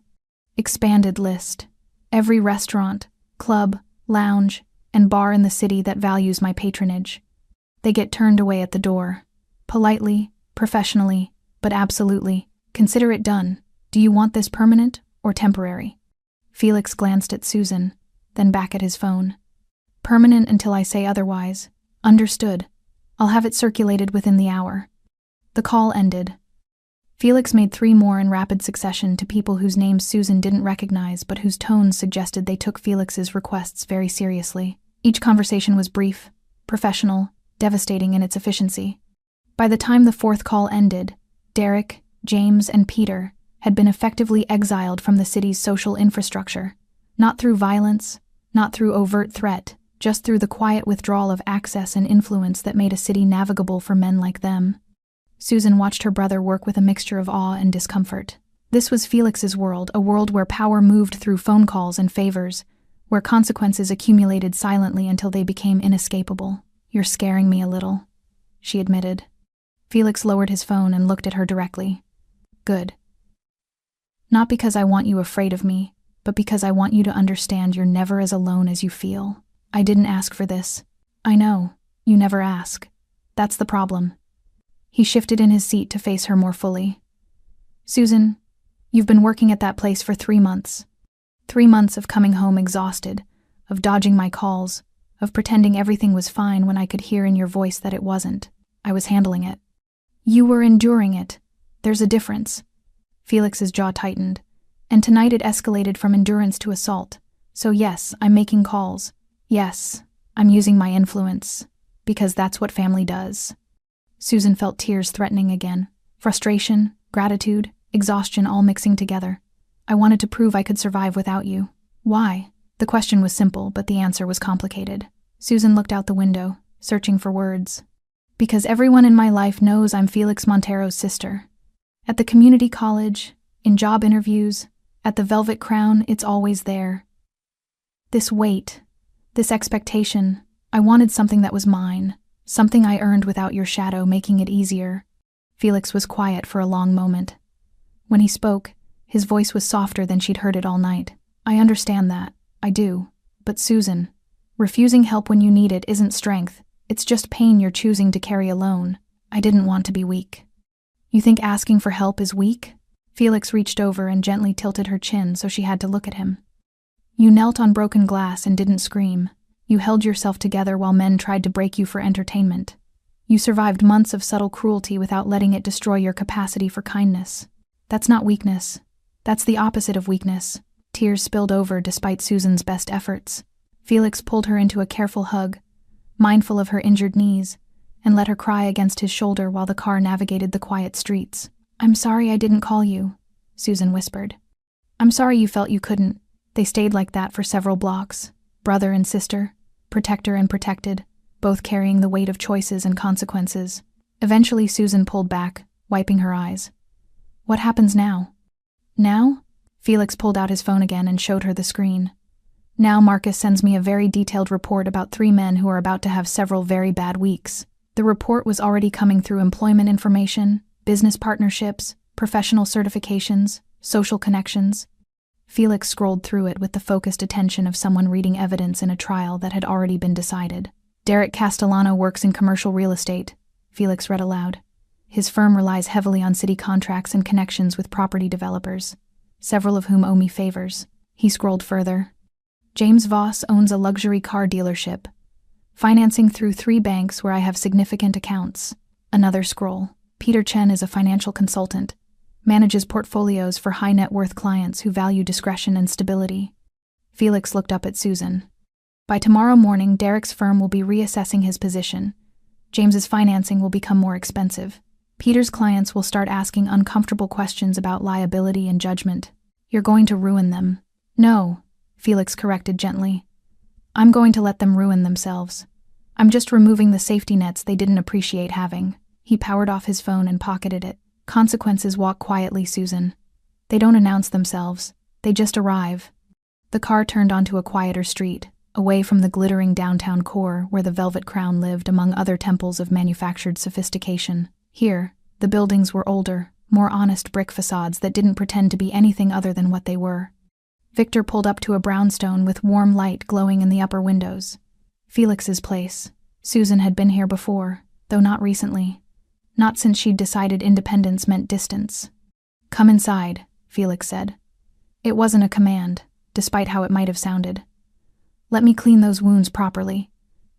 "Expanded list. Every restaurant, club, lounge, and bar in the city that values my patronage. They get turned away at the door. Politely, professionally, but absolutely. Consider it done. Do you want this permanent or temporary?" Felix glanced at Susan, then back at his phone. "Permanent until I say otherwise." "Understood. I'll have it circulated within the hour." The call ended. Felix made 3 more in rapid succession to people whose names Susan didn't recognize but whose tones suggested they took Felix's requests very seriously. Each conversation was brief, professional, devastating in its efficiency. By the time the 4th call ended, Derek, James, and Peter had been effectively exiled from the city's social infrastructure, not through violence, not through overt threat, just through the quiet withdrawal of access and influence that made a city navigable for men like them. Susan watched her brother work with a mixture of awe and discomfort. This was Felix's world, a world where power moved through phone calls and favors, where consequences accumulated silently until they became inescapable. "You're scaring me a little," she admitted. Felix lowered his phone and looked at her directly. "Good. Not because I want you afraid of me, but because I want you to understand you're never as alone as you feel. I didn't ask for this." "I know. You never ask. That's the problem." He shifted in his seat to face her more fully. "Susan, you've been working at that place for 3 months. 3 months of coming home exhausted, of dodging my calls, of pretending everything was fine when I could hear in your voice that it wasn't. I was handling it. You were enduring it. There's a difference." Felix's jaw tightened. "And tonight it escalated from endurance to assault. So yes, I'm making calls. Yes, I'm using my influence. Because that's what family does." Susan felt tears threatening again. Frustration, gratitude, exhaustion all mixing together. "I wanted to prove I could survive without you." "Why?" The question was simple, but the answer was complicated. Susan looked out the window, searching for words. "Because everyone in my life knows I'm Felix Montero's sister. At the community college, in job interviews, at the Velvet Crown, it's always there. This weight, this expectation, I wanted something that was mine, something I earned without your shadow making it easier." Felix was quiet for a long moment. When he spoke, his voice was softer than she'd heard it all night. I understand that. I do. But Susan, refusing help when you need it isn't strength. It's just pain you're choosing to carry alone. I didn't want to be weak. You think asking for help is weak? Felix reached over and gently tilted her chin so she had to look at him. You knelt on broken glass and didn't scream. You held yourself together while men tried to break you for entertainment. You survived months of subtle cruelty without letting it destroy your capacity for kindness. That's not weakness. That's the opposite of weakness. Tears spilled over despite Susan's best efforts. Felix pulled her into a careful hug, mindful of her injured knees, and let her cry against his shoulder while the car navigated the quiet streets. I'm sorry I didn't call you, Susan whispered. I'm sorry you felt you couldn't. They stayed like that for several blocks, brother and sister, protector and protected, both carrying the weight of choices and consequences. Eventually Susan pulled back, wiping her eyes. What happens now? Now? Felix pulled out his phone again and showed her the screen. Now Marcus sends me a very detailed report about 3 men who are about to have several very bad weeks. The report was already coming through employment information, business partnerships, professional certifications, social connections. Felix scrolled through it with the focused attention of someone reading evidence in a trial that had already been decided. Derek Castellano works in commercial real estate, Felix read aloud. His firm relies heavily on city contracts and connections with property developers, several of whom owe me favors. He scrolled further. James Voss owns a luxury car dealership, financing through 3 banks where I have significant accounts. Another scroll. Peter Chen is a financial consultant, manages portfolios for high net worth clients who value discretion and stability. Felix looked up at Susan. By tomorrow morning, Derek's firm will be reassessing his position. James's financing will become more expensive. Peter's clients will start asking uncomfortable questions about liability and judgment. You're going to ruin them. No, Felix corrected gently. I'm going to let them ruin themselves. I'm just removing the safety nets they didn't appreciate having. He powered off his phone and pocketed it. Consequences walk quietly, Susan. They don't announce themselves. They just arrive. The car turned onto a quieter street, away from the glittering downtown core where the Velvet Crown lived among other temples of manufactured sophistication. Here, the buildings were older, more honest brick facades that didn't pretend to be anything other than what they were. Victor pulled up to a brownstone with warm light glowing in the upper windows. Felix's place. Susan had been here before, though not recently. Not since she'd decided independence meant distance. Come inside, Felix said. It wasn't a command, despite how it might have sounded. Let me clean those wounds properly.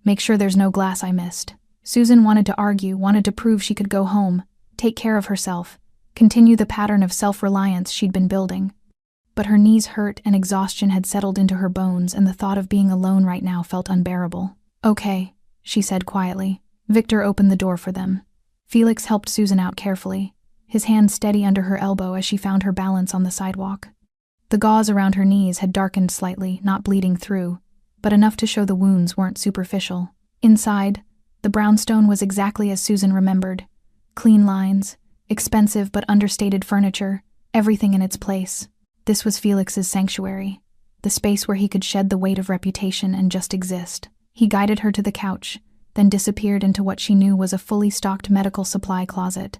Make sure there's no glass I missed. Susan wanted to argue, wanted to prove she could go home, take care of herself, continue the pattern of self-reliance she'd been building. But her knees hurt and exhaustion had settled into her bones, and the thought of being alone right now felt unbearable. Okay, she said quietly. Victor opened the door for them. Felix helped Susan out carefully, his hand steady under her elbow as she found her balance on the sidewalk. The gauze around her knees had darkened slightly, not bleeding through, but enough to show the wounds weren't superficial. Inside, the brownstone was exactly as Susan remembered. Clean lines, expensive but understated furniture, everything in its place. This was Felix's sanctuary, the space where he could shed the weight of reputation and just exist. He guided her to the couch, then disappeared into what she knew was a fully stocked medical supply closet.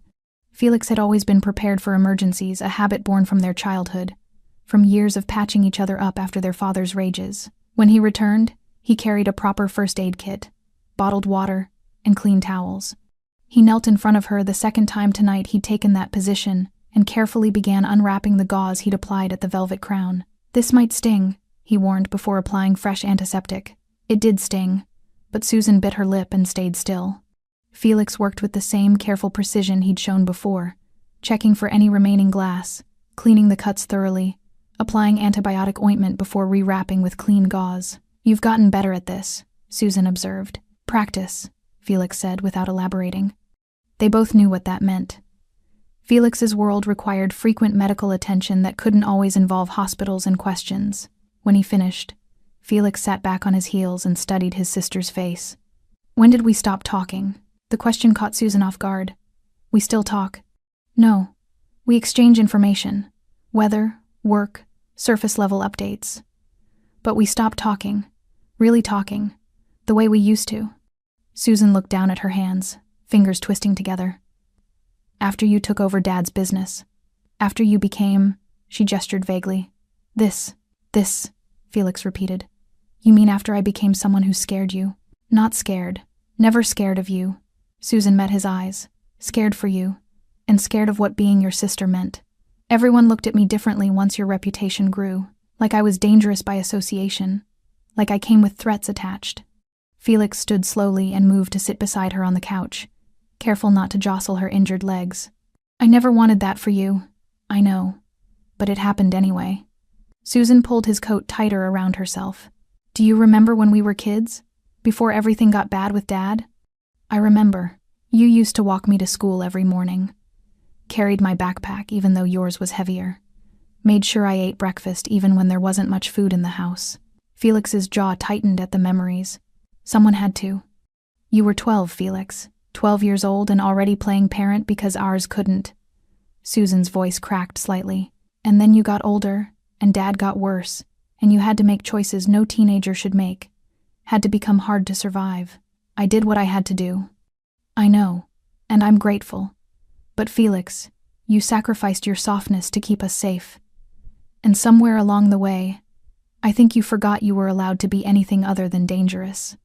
Felix had always been prepared for emergencies, a habit born from their childhood, from years of patching each other up after their father's rages. When he returned, he carried a proper first aid kit, bottled water, and clean towels. He knelt in front of her the second time tonight he'd taken that position and carefully began unwrapping the gauze he'd applied at the Velvet Crown. This might sting, he warned before applying fresh antiseptic. It did sting, but Susan bit her lip and stayed still. Felix worked with the same careful precision he'd shown before, checking for any remaining glass, cleaning the cuts thoroughly, applying antibiotic ointment before rewrapping with clean gauze. You've gotten better at this, Susan observed. Practice, Felix said without elaborating. They both knew what that meant. Felix's world required frequent medical attention that couldn't always involve hospitals and questions. When he finished, Felix sat back on his heels and studied his sister's face. When did we stop talking? The question caught Susan off guard. We still talk? No. We exchange information. Weather, work, surface-level updates. But we stopped talking. Really talking. The way we used to. Susan looked down at her hands, fingers twisting together. After you took over Dad's business. After you became, she gestured vaguely. This, Felix repeated. You mean after I became someone who scared you? Not scared. Never scared of you. Susan met his eyes. Scared for you. And scared of what being your sister meant. Everyone looked at me differently once your reputation grew. Like I was dangerous by association. Like I came with threats attached. Felix stood slowly and moved to sit beside her on the couch, careful not to jostle her injured legs. I never wanted that for you. I know. But it happened anyway. Susan pulled his coat tighter around herself. Do you remember when we were kids? Before everything got bad with Dad? I remember. You used to walk me to school every morning. Carried my backpack even though yours was heavier. Made sure I ate breakfast even when there wasn't much food in the house. Felix's jaw tightened at the memories. Someone had to. You were 12, Felix. 12 years old and already playing parent because ours couldn't. Susan's voice cracked slightly. And then you got older, and Dad got worse, and you had to make choices no teenager should make. Had to become hard to survive. I did what I had to do. I know, and I'm grateful. But Felix, you sacrificed your softness to keep us safe. And somewhere along the way, I think you forgot you were allowed to be anything other than dangerous.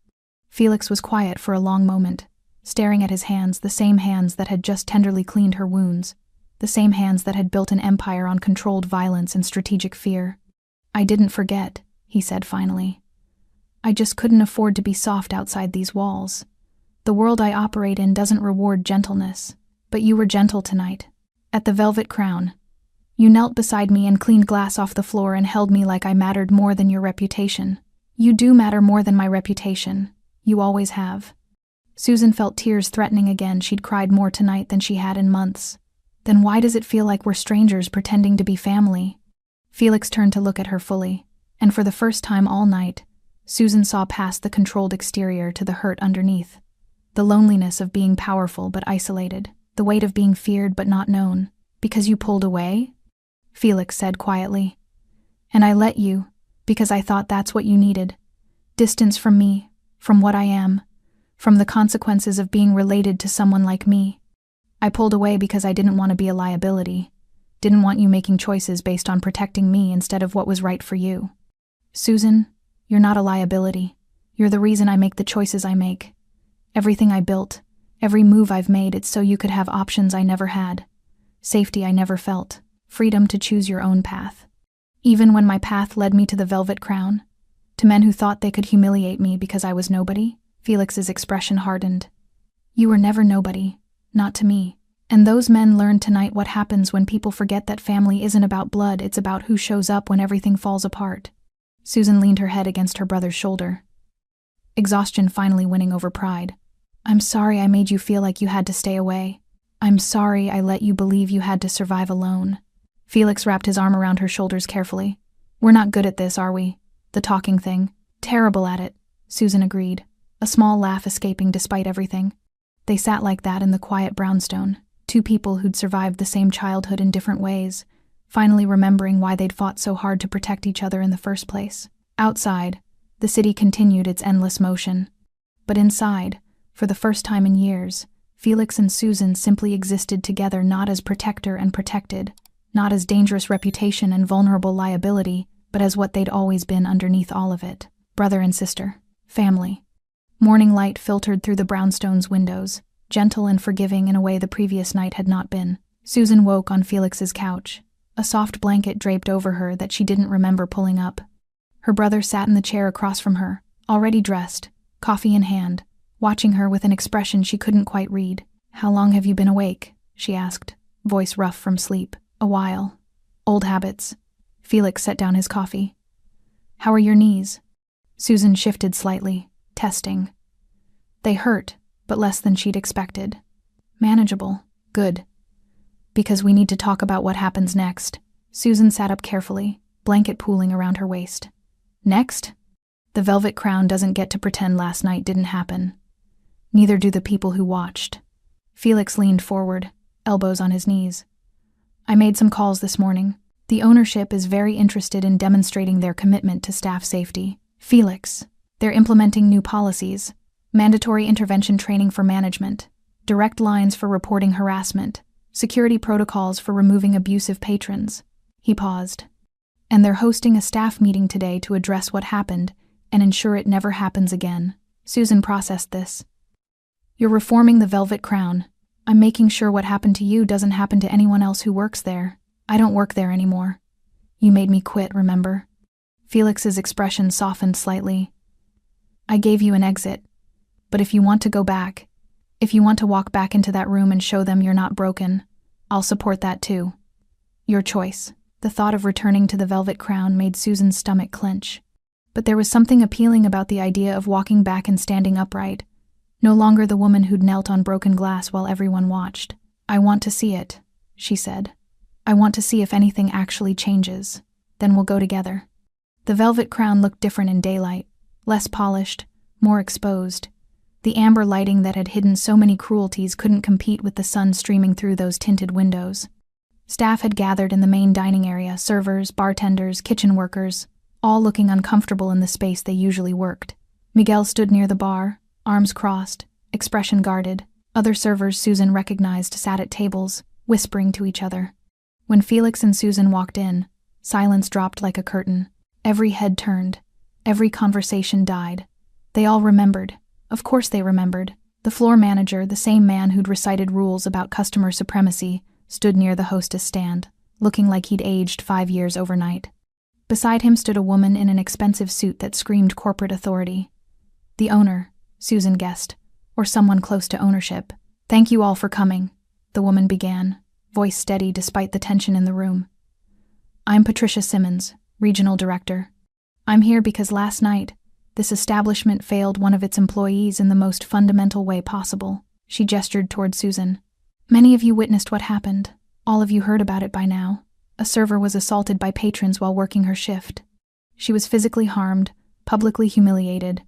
Felix was quiet for a long moment, staring at his hands, the same hands that had just tenderly cleaned her wounds, the same hands that had built an empire on controlled violence and strategic fear. I didn't forget, he said finally. I just couldn't afford to be soft outside these walls. The world I operate in doesn't reward gentleness, but you were gentle tonight. At the Velvet Crown. You knelt beside me and cleaned glass off the floor and held me like I mattered more than your reputation. You do matter more than my reputation. You always have. Susan felt tears threatening again. She'd cried more tonight than she had in months. Then why does it feel like we're strangers pretending to be family? Felix turned to look at her fully, and for the first time all night, Susan saw past the controlled exterior to the hurt underneath. The loneliness of being powerful but isolated, the weight of being feared but not known. Because you pulled away? Felix said quietly. And I let you, because I thought that's what you needed. Distance from me, from what I am, from the consequences of being related to someone like me. I pulled away because I didn't want to be a liability. Didn't want you making choices based on protecting me instead of what was right for you. Susan, you're not a liability. You're the reason I make the choices I make. Everything I built, every move I've made, it's so you could have options I never had. Safety I never felt. Freedom to choose your own path. Even when my path led me to the Velvet Crown, to men who thought they could humiliate me because I was nobody, Felix's expression hardened. You were never nobody, not to me. And those men learned tonight what happens when people forget that family isn't about blood, it's about who shows up when everything falls apart. Susan leaned her head against her brother's shoulder, exhaustion finally winning over pride. I'm sorry I made you feel like you had to stay away. I'm sorry I let you believe you had to survive alone. Felix wrapped his arm around her shoulders carefully. We're not good at this, are we? The talking thing. Terrible at it, Susan agreed, a small laugh escaping despite everything. They sat like that in the quiet brownstone, two people who'd survived the same childhood in different ways, finally remembering why they'd fought so hard to protect each other in the first place. Outside, the city continued its endless motion. But inside, for the first time in years, Felix and Susan simply existed together, not as protector and protected, not as dangerous reputation and vulnerable liability, but as what they'd always been underneath all of it. Brother and sister. Family. Morning light filtered through the brownstone's windows, gentle and forgiving in a way the previous night had not been. Susan woke on Felix's couch, a soft blanket draped over her that she didn't remember pulling up. Her brother sat in the chair across from her, already dressed, coffee in hand, watching her with an expression she couldn't quite read. How long have you been awake? She asked, voice rough from sleep. A while. Old habits. Felix set down his coffee. How are your knees? Susan shifted slightly, testing. They hurt, but less than she'd expected. Manageable. Good. Because we need to talk about what happens next. Susan sat up carefully, blanket pooling around her waist. Next? The Velvet Crown doesn't get to pretend last night didn't happen. Neither do the people who watched. Felix leaned forward, elbows on his knees. I made some calls this morning. The ownership is very interested in demonstrating their commitment to staff safety. Felix, they're implementing new policies, mandatory intervention training for management, direct lines for reporting harassment, Security protocols for removing abusive patrons. He paused. And they're hosting a staff meeting today to address what happened and ensure it never happens again. Susan processed this. You're reforming the Velvet Crown. I'm making sure what happened to you doesn't happen to anyone else who works there. I don't work there anymore. You made me quit, remember? Felix's expression softened slightly. I gave you an exit. But if you want to go back, if you want to walk back into that room and show them you're not broken, I'll support that too. Your choice. The thought of returning to the Velvet Crown made Susan's stomach clench. But there was something appealing about the idea of walking back and standing upright, no longer the woman who'd knelt on broken glass while everyone watched. I want to see it, she said. I want to see if anything actually changes. Then we'll go together. The Velvet Crown looked different in daylight, less polished, more exposed. The amber lighting that had hidden so many cruelties couldn't compete with the sun streaming through those tinted windows. Staff had gathered in the main dining area, servers, bartenders, kitchen workers, all looking uncomfortable in the space they usually worked. Miguel stood near the bar, arms crossed, expression guarded. Other servers Susan recognized sat at tables, whispering to each other. When Felix and Susan walked in, silence dropped like a curtain. Every head turned. Every conversation died. They all remembered. Of course they remembered. The floor manager, the same man who'd recited rules about customer supremacy, stood near the hostess stand, looking like he'd aged 5 years overnight. Beside him stood a woman in an expensive suit that screamed corporate authority. The owner, Susan guessed, or someone close to ownership. Thank you all for coming, the woman began, voice steady despite the tension in the room. I'm Patricia Simmons, Regional Director. I'm here because last night, this establishment failed one of its employees in the most fundamental way possible. She gestured toward Susan. Many of you witnessed what happened. All of you heard about it by now. A server was assaulted by patrons while working her shift. She was physically harmed, publicly humiliated,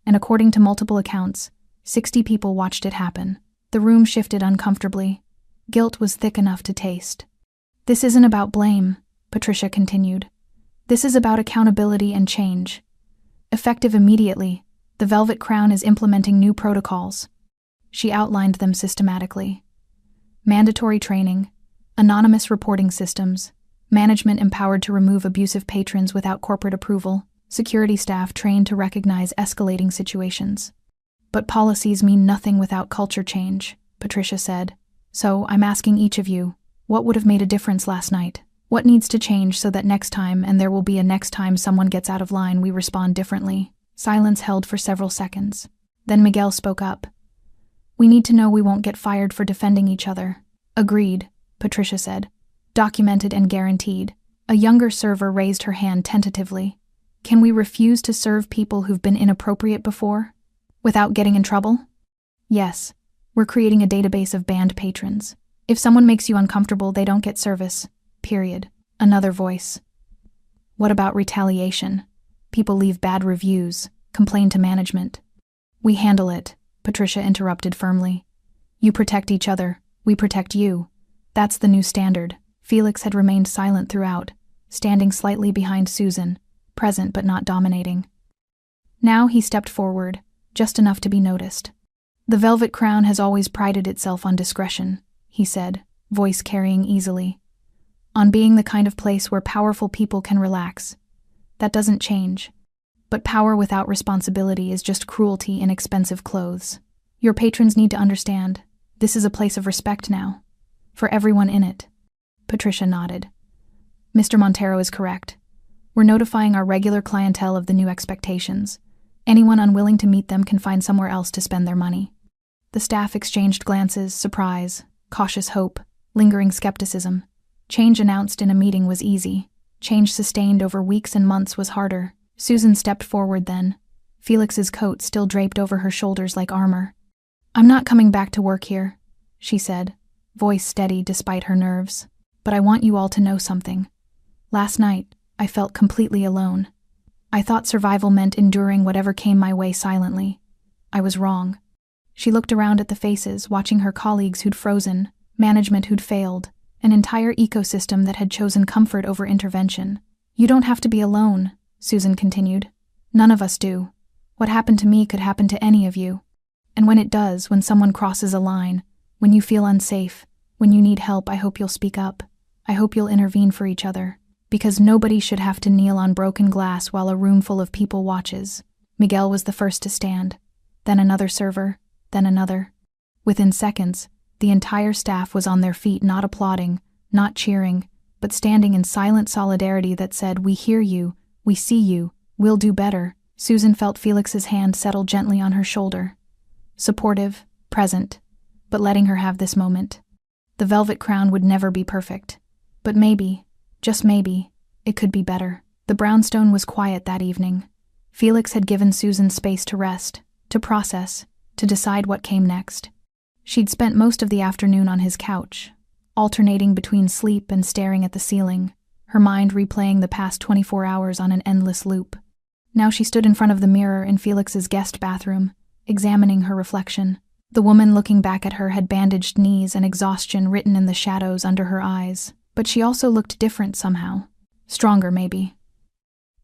and according to multiple accounts, 60 people watched it happen. The room shifted uncomfortably. Guilt was thick enough to taste. This isn't about blame, Patricia continued. This is about accountability and change. Effective immediately, the Velvet Crown is implementing new protocols. She outlined them systematically. Mandatory training, anonymous reporting systems, management empowered to remove abusive patrons without corporate approval, security staff trained to recognize escalating situations. But policies mean nothing without culture change, Patricia said. So I'm asking each of you, what would have made a difference last night? What needs to change so that next time, and there will be a next time someone gets out of line, we respond differently? Silence held for several seconds. Then Miguel spoke up. We need to know we won't get fired for defending each other. Agreed, Patricia said. Documented and guaranteed. A younger server raised her hand tentatively. Can we refuse to serve people who've been inappropriate before? Without getting in trouble? Yes. We're creating a database of banned patrons. If someone makes you uncomfortable, they don't get service. Period. Another voice. What about retaliation? People leave bad reviews, complain to management. We handle it, Patricia interrupted firmly. You protect each other, we protect you. That's the new standard. Felix had remained silent throughout, standing slightly behind Susan, present but not dominating. Now he stepped forward, just enough to be noticed. The Velvet Crown has always prided itself on discretion, he said, voice carrying easily. On being the kind of place where powerful people can relax. That doesn't change. But power without responsibility is just cruelty in expensive clothes. Your patrons need to understand, this is a place of respect now. For everyone in it. Patricia nodded. Mr. Montero is correct. We're notifying our regular clientele of the new expectations. Anyone unwilling to meet them can find somewhere else to spend their money. The staff exchanged glances, surprise, cautious hope, lingering skepticism. Change announced in a meeting was easy. Change sustained over weeks and months was harder. Susan stepped forward then, Felix's coat still draped over her shoulders like armor. I'm not coming back to work here, she said, voice steady despite her nerves. But I want you all to know something. Last night, I felt completely alone. I thought survival meant enduring whatever came my way silently. I was wrong. She looked around at the faces, watching her colleagues who'd frozen, management who'd failed, an entire ecosystem that had chosen comfort over intervention. You don't have to be alone, Susan continued. None of us do. What happened to me could happen to any of you. And when it does, when someone crosses a line, when you feel unsafe, When you need help, I hope you'll speak up. I hope you'll intervene for each other. Because nobody should have to kneel on broken glass while a room full of people watches. Miguel was the first to stand. Then another server, then another. Within seconds, the entire staff was on their feet, not applauding, not cheering, but standing in silent solidarity that said, "We hear you, we see you, we'll do better." Susan felt Felix's hand settle gently on her shoulder. Supportive, present, but letting her have this moment. The velvet crown would never be perfect. But maybe, just maybe, it could be better. The brownstone was quiet that evening. Felix had given Susan space to rest, to process, to decide what came next. She'd spent most of the afternoon on his couch, alternating between sleep and staring at the ceiling, her mind replaying the past 24 hours on an endless loop. Now she stood in front of the mirror in Felix's guest bathroom, examining her reflection. The woman looking back at her had bandaged knees and exhaustion written in the shadows under her eyes, but she also looked different somehow. Stronger, maybe.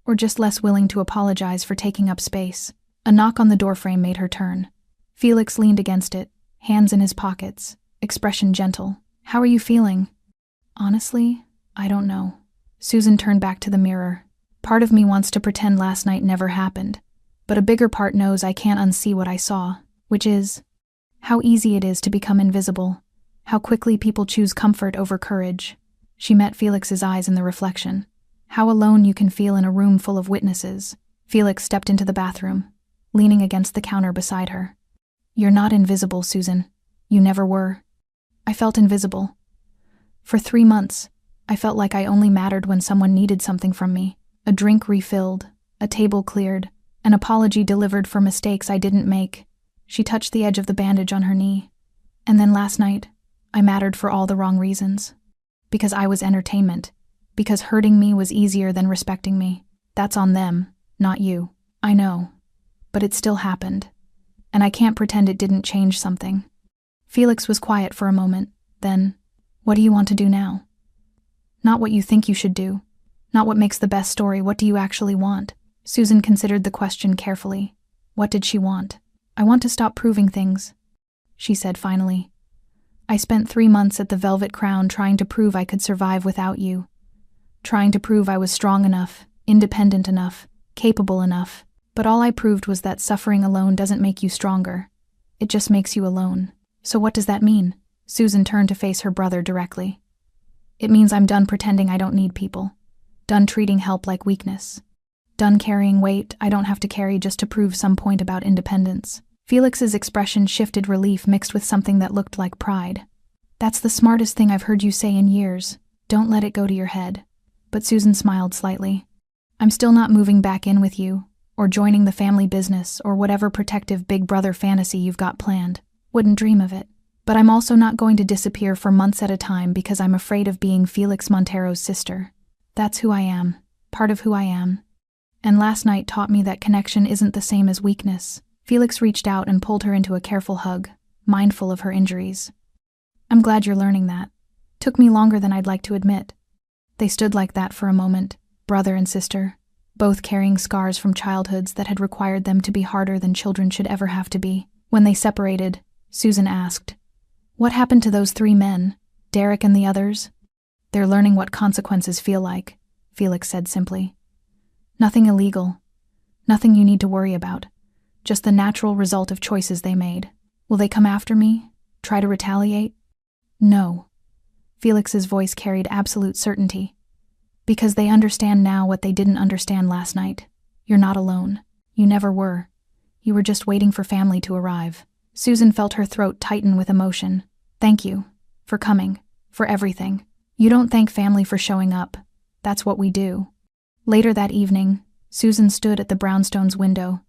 Or just less willing to apologize for taking up space. A knock on the doorframe made her turn. Felix leaned against it, hands in his pockets, expression gentle. "How are you feeling?" "Honestly, I don't know." Susan turned back to the mirror. "Part of me wants to pretend last night never happened, but a bigger part knows I can't unsee what I saw, which is how easy it is to become invisible, how quickly people choose comfort over courage." She met Felix's eyes in the reflection. How alone you can feel in a room full of witnesses. Felix stepped into the bathroom, leaning against the counter beside her. "You're not invisible, Susan. You never were." I felt invisible. For 3 months, I felt like I only mattered when someone needed something from me. A drink refilled, a table cleared, an apology delivered for mistakes I didn't make. She touched the edge of the bandage on her knee. And then last night, I mattered for all the wrong reasons. Because I was entertainment. Because hurting me was easier than respecting me. That's on them, not you. I know. But it still happened. And I can't pretend it didn't change something. Felix was quiet for a moment. Then, "What do you want to do now?" "Not what you think you should do. Not what makes the best story. What do you actually want?" Susan considered the question carefully. What did she want? "I want to stop proving things," she said finally. "I spent 3 months at the Velvet Crown trying to prove I could survive without you. Trying to prove I was strong enough, independent enough, capable enough. But all I proved was that suffering alone doesn't make you stronger. It just makes you alone." "So what does that mean?" Susan turned to face her brother directly. "It means I'm done pretending I don't need people. Done treating help like weakness. Done carrying weight I don't have to carry just to prove some point about independence." Felix's expression shifted relief mixed with something that looked like pride. "That's the smartest thing I've heard you say in years. Don't let it go to your head." But Susan smiled slightly. "I'm still not moving back in with you, or joining the family business, or whatever protective big brother fantasy you've got planned. Wouldn't dream of it. But I'm also not going to disappear for months at a time because I'm afraid of being Felix Montero's sister. That's who I am, part of who I am. And last night taught me that connection isn't the same as weakness." Felix reached out and pulled her into a careful hug, mindful of her injuries. "I'm glad you're learning that. Took me longer than I'd like to admit." They stood like that for a moment, brother and sister, both carrying scars from childhoods that had required them to be harder than children should ever have to be. When they separated, Susan asked, "What happened to those 3 men, Derek and the others?" "They're learning what consequences feel like," Felix said simply. "Nothing illegal. Nothing you need to worry about. Just the natural result of choices they made. Will they come after me? Try to retaliate?" "No." Felix's voice carried absolute certainty. "Because they understand now what they didn't understand last night. You're not alone. You never were. You were just waiting for family to arrive." Susan felt her throat tighten with emotion. "Thank you. For coming. For everything. You don't thank family for showing up. That's what we do." Later that evening, Susan stood at the brownstone's window,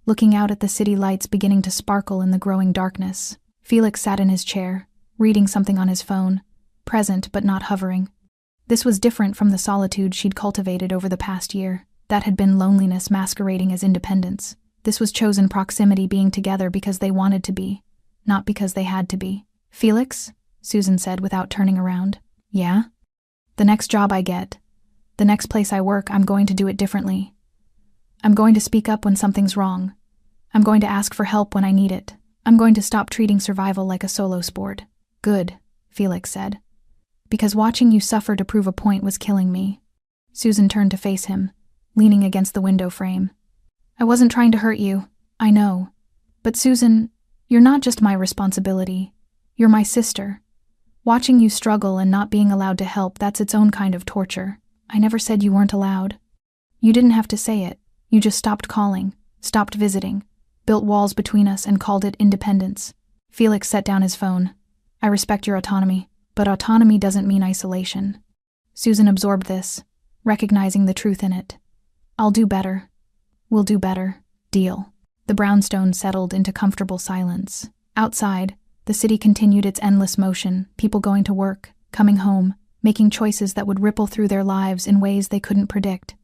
looking out at the city lights beginning to sparkle in the growing darkness. Felix sat in his chair, reading something on his phone, present but not hovering. This was different from the solitude she'd cultivated over the past year. That had been loneliness masquerading as independence. This was chosen proximity, being together because they wanted to be, not because they had to be. "Felix?" Susan said without turning around. "Yeah?" "The next job I get, the next place I work, I'm going to do it differently. I'm going to speak up when something's wrong. I'm going to ask for help when I need it. I'm going to stop treating survival like a solo sport." "Good," Felix said. Because watching you suffer to prove a point was killing me. Susan turned to face him, leaning against the window frame. I wasn't trying to hurt you, I know. But Susan, you're not just my responsibility. You're my sister. Watching you struggle and not being allowed to help, that's its own kind of torture. I never said you weren't allowed. You didn't have to say it. You just stopped calling, stopped visiting, built walls between us and called it independence. Felix set down his phone. I respect your autonomy, but autonomy doesn't mean isolation. Susan absorbed this, recognizing the truth in it. I'll do better. We'll do better. Deal. The brownstone settled into comfortable silence. Outside, the city continued its endless motion, people going to work, coming home, making choices that would ripple through their lives in ways they couldn't predict.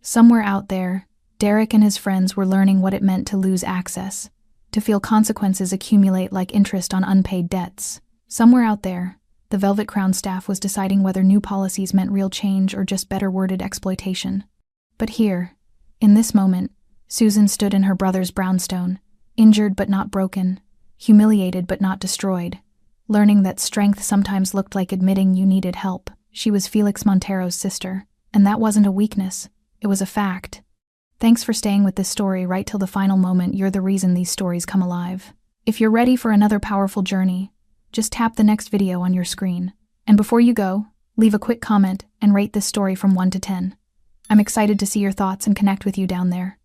Somewhere out there, Derek and his friends were learning what it meant to lose access, to feel consequences accumulate like interest on unpaid debts. Somewhere out there, the Velvet Crown staff was deciding whether new policies meant real change or just better worded exploitation. But here, in this moment, Susan stood in her brother's brownstone, injured but not broken, humiliated but not destroyed, learning that strength sometimes looked like admitting you needed help. She was Felix Montero's sister, and that wasn't a weakness, it was a fact. Thanks for staying with this story right till the final moment. You're the reason these stories come alive. If you're ready for another powerful journey, just tap the next video on your screen. And before you go, leave a quick comment and rate this story from 1 to 10. I'm excited to see your thoughts and connect with you down there.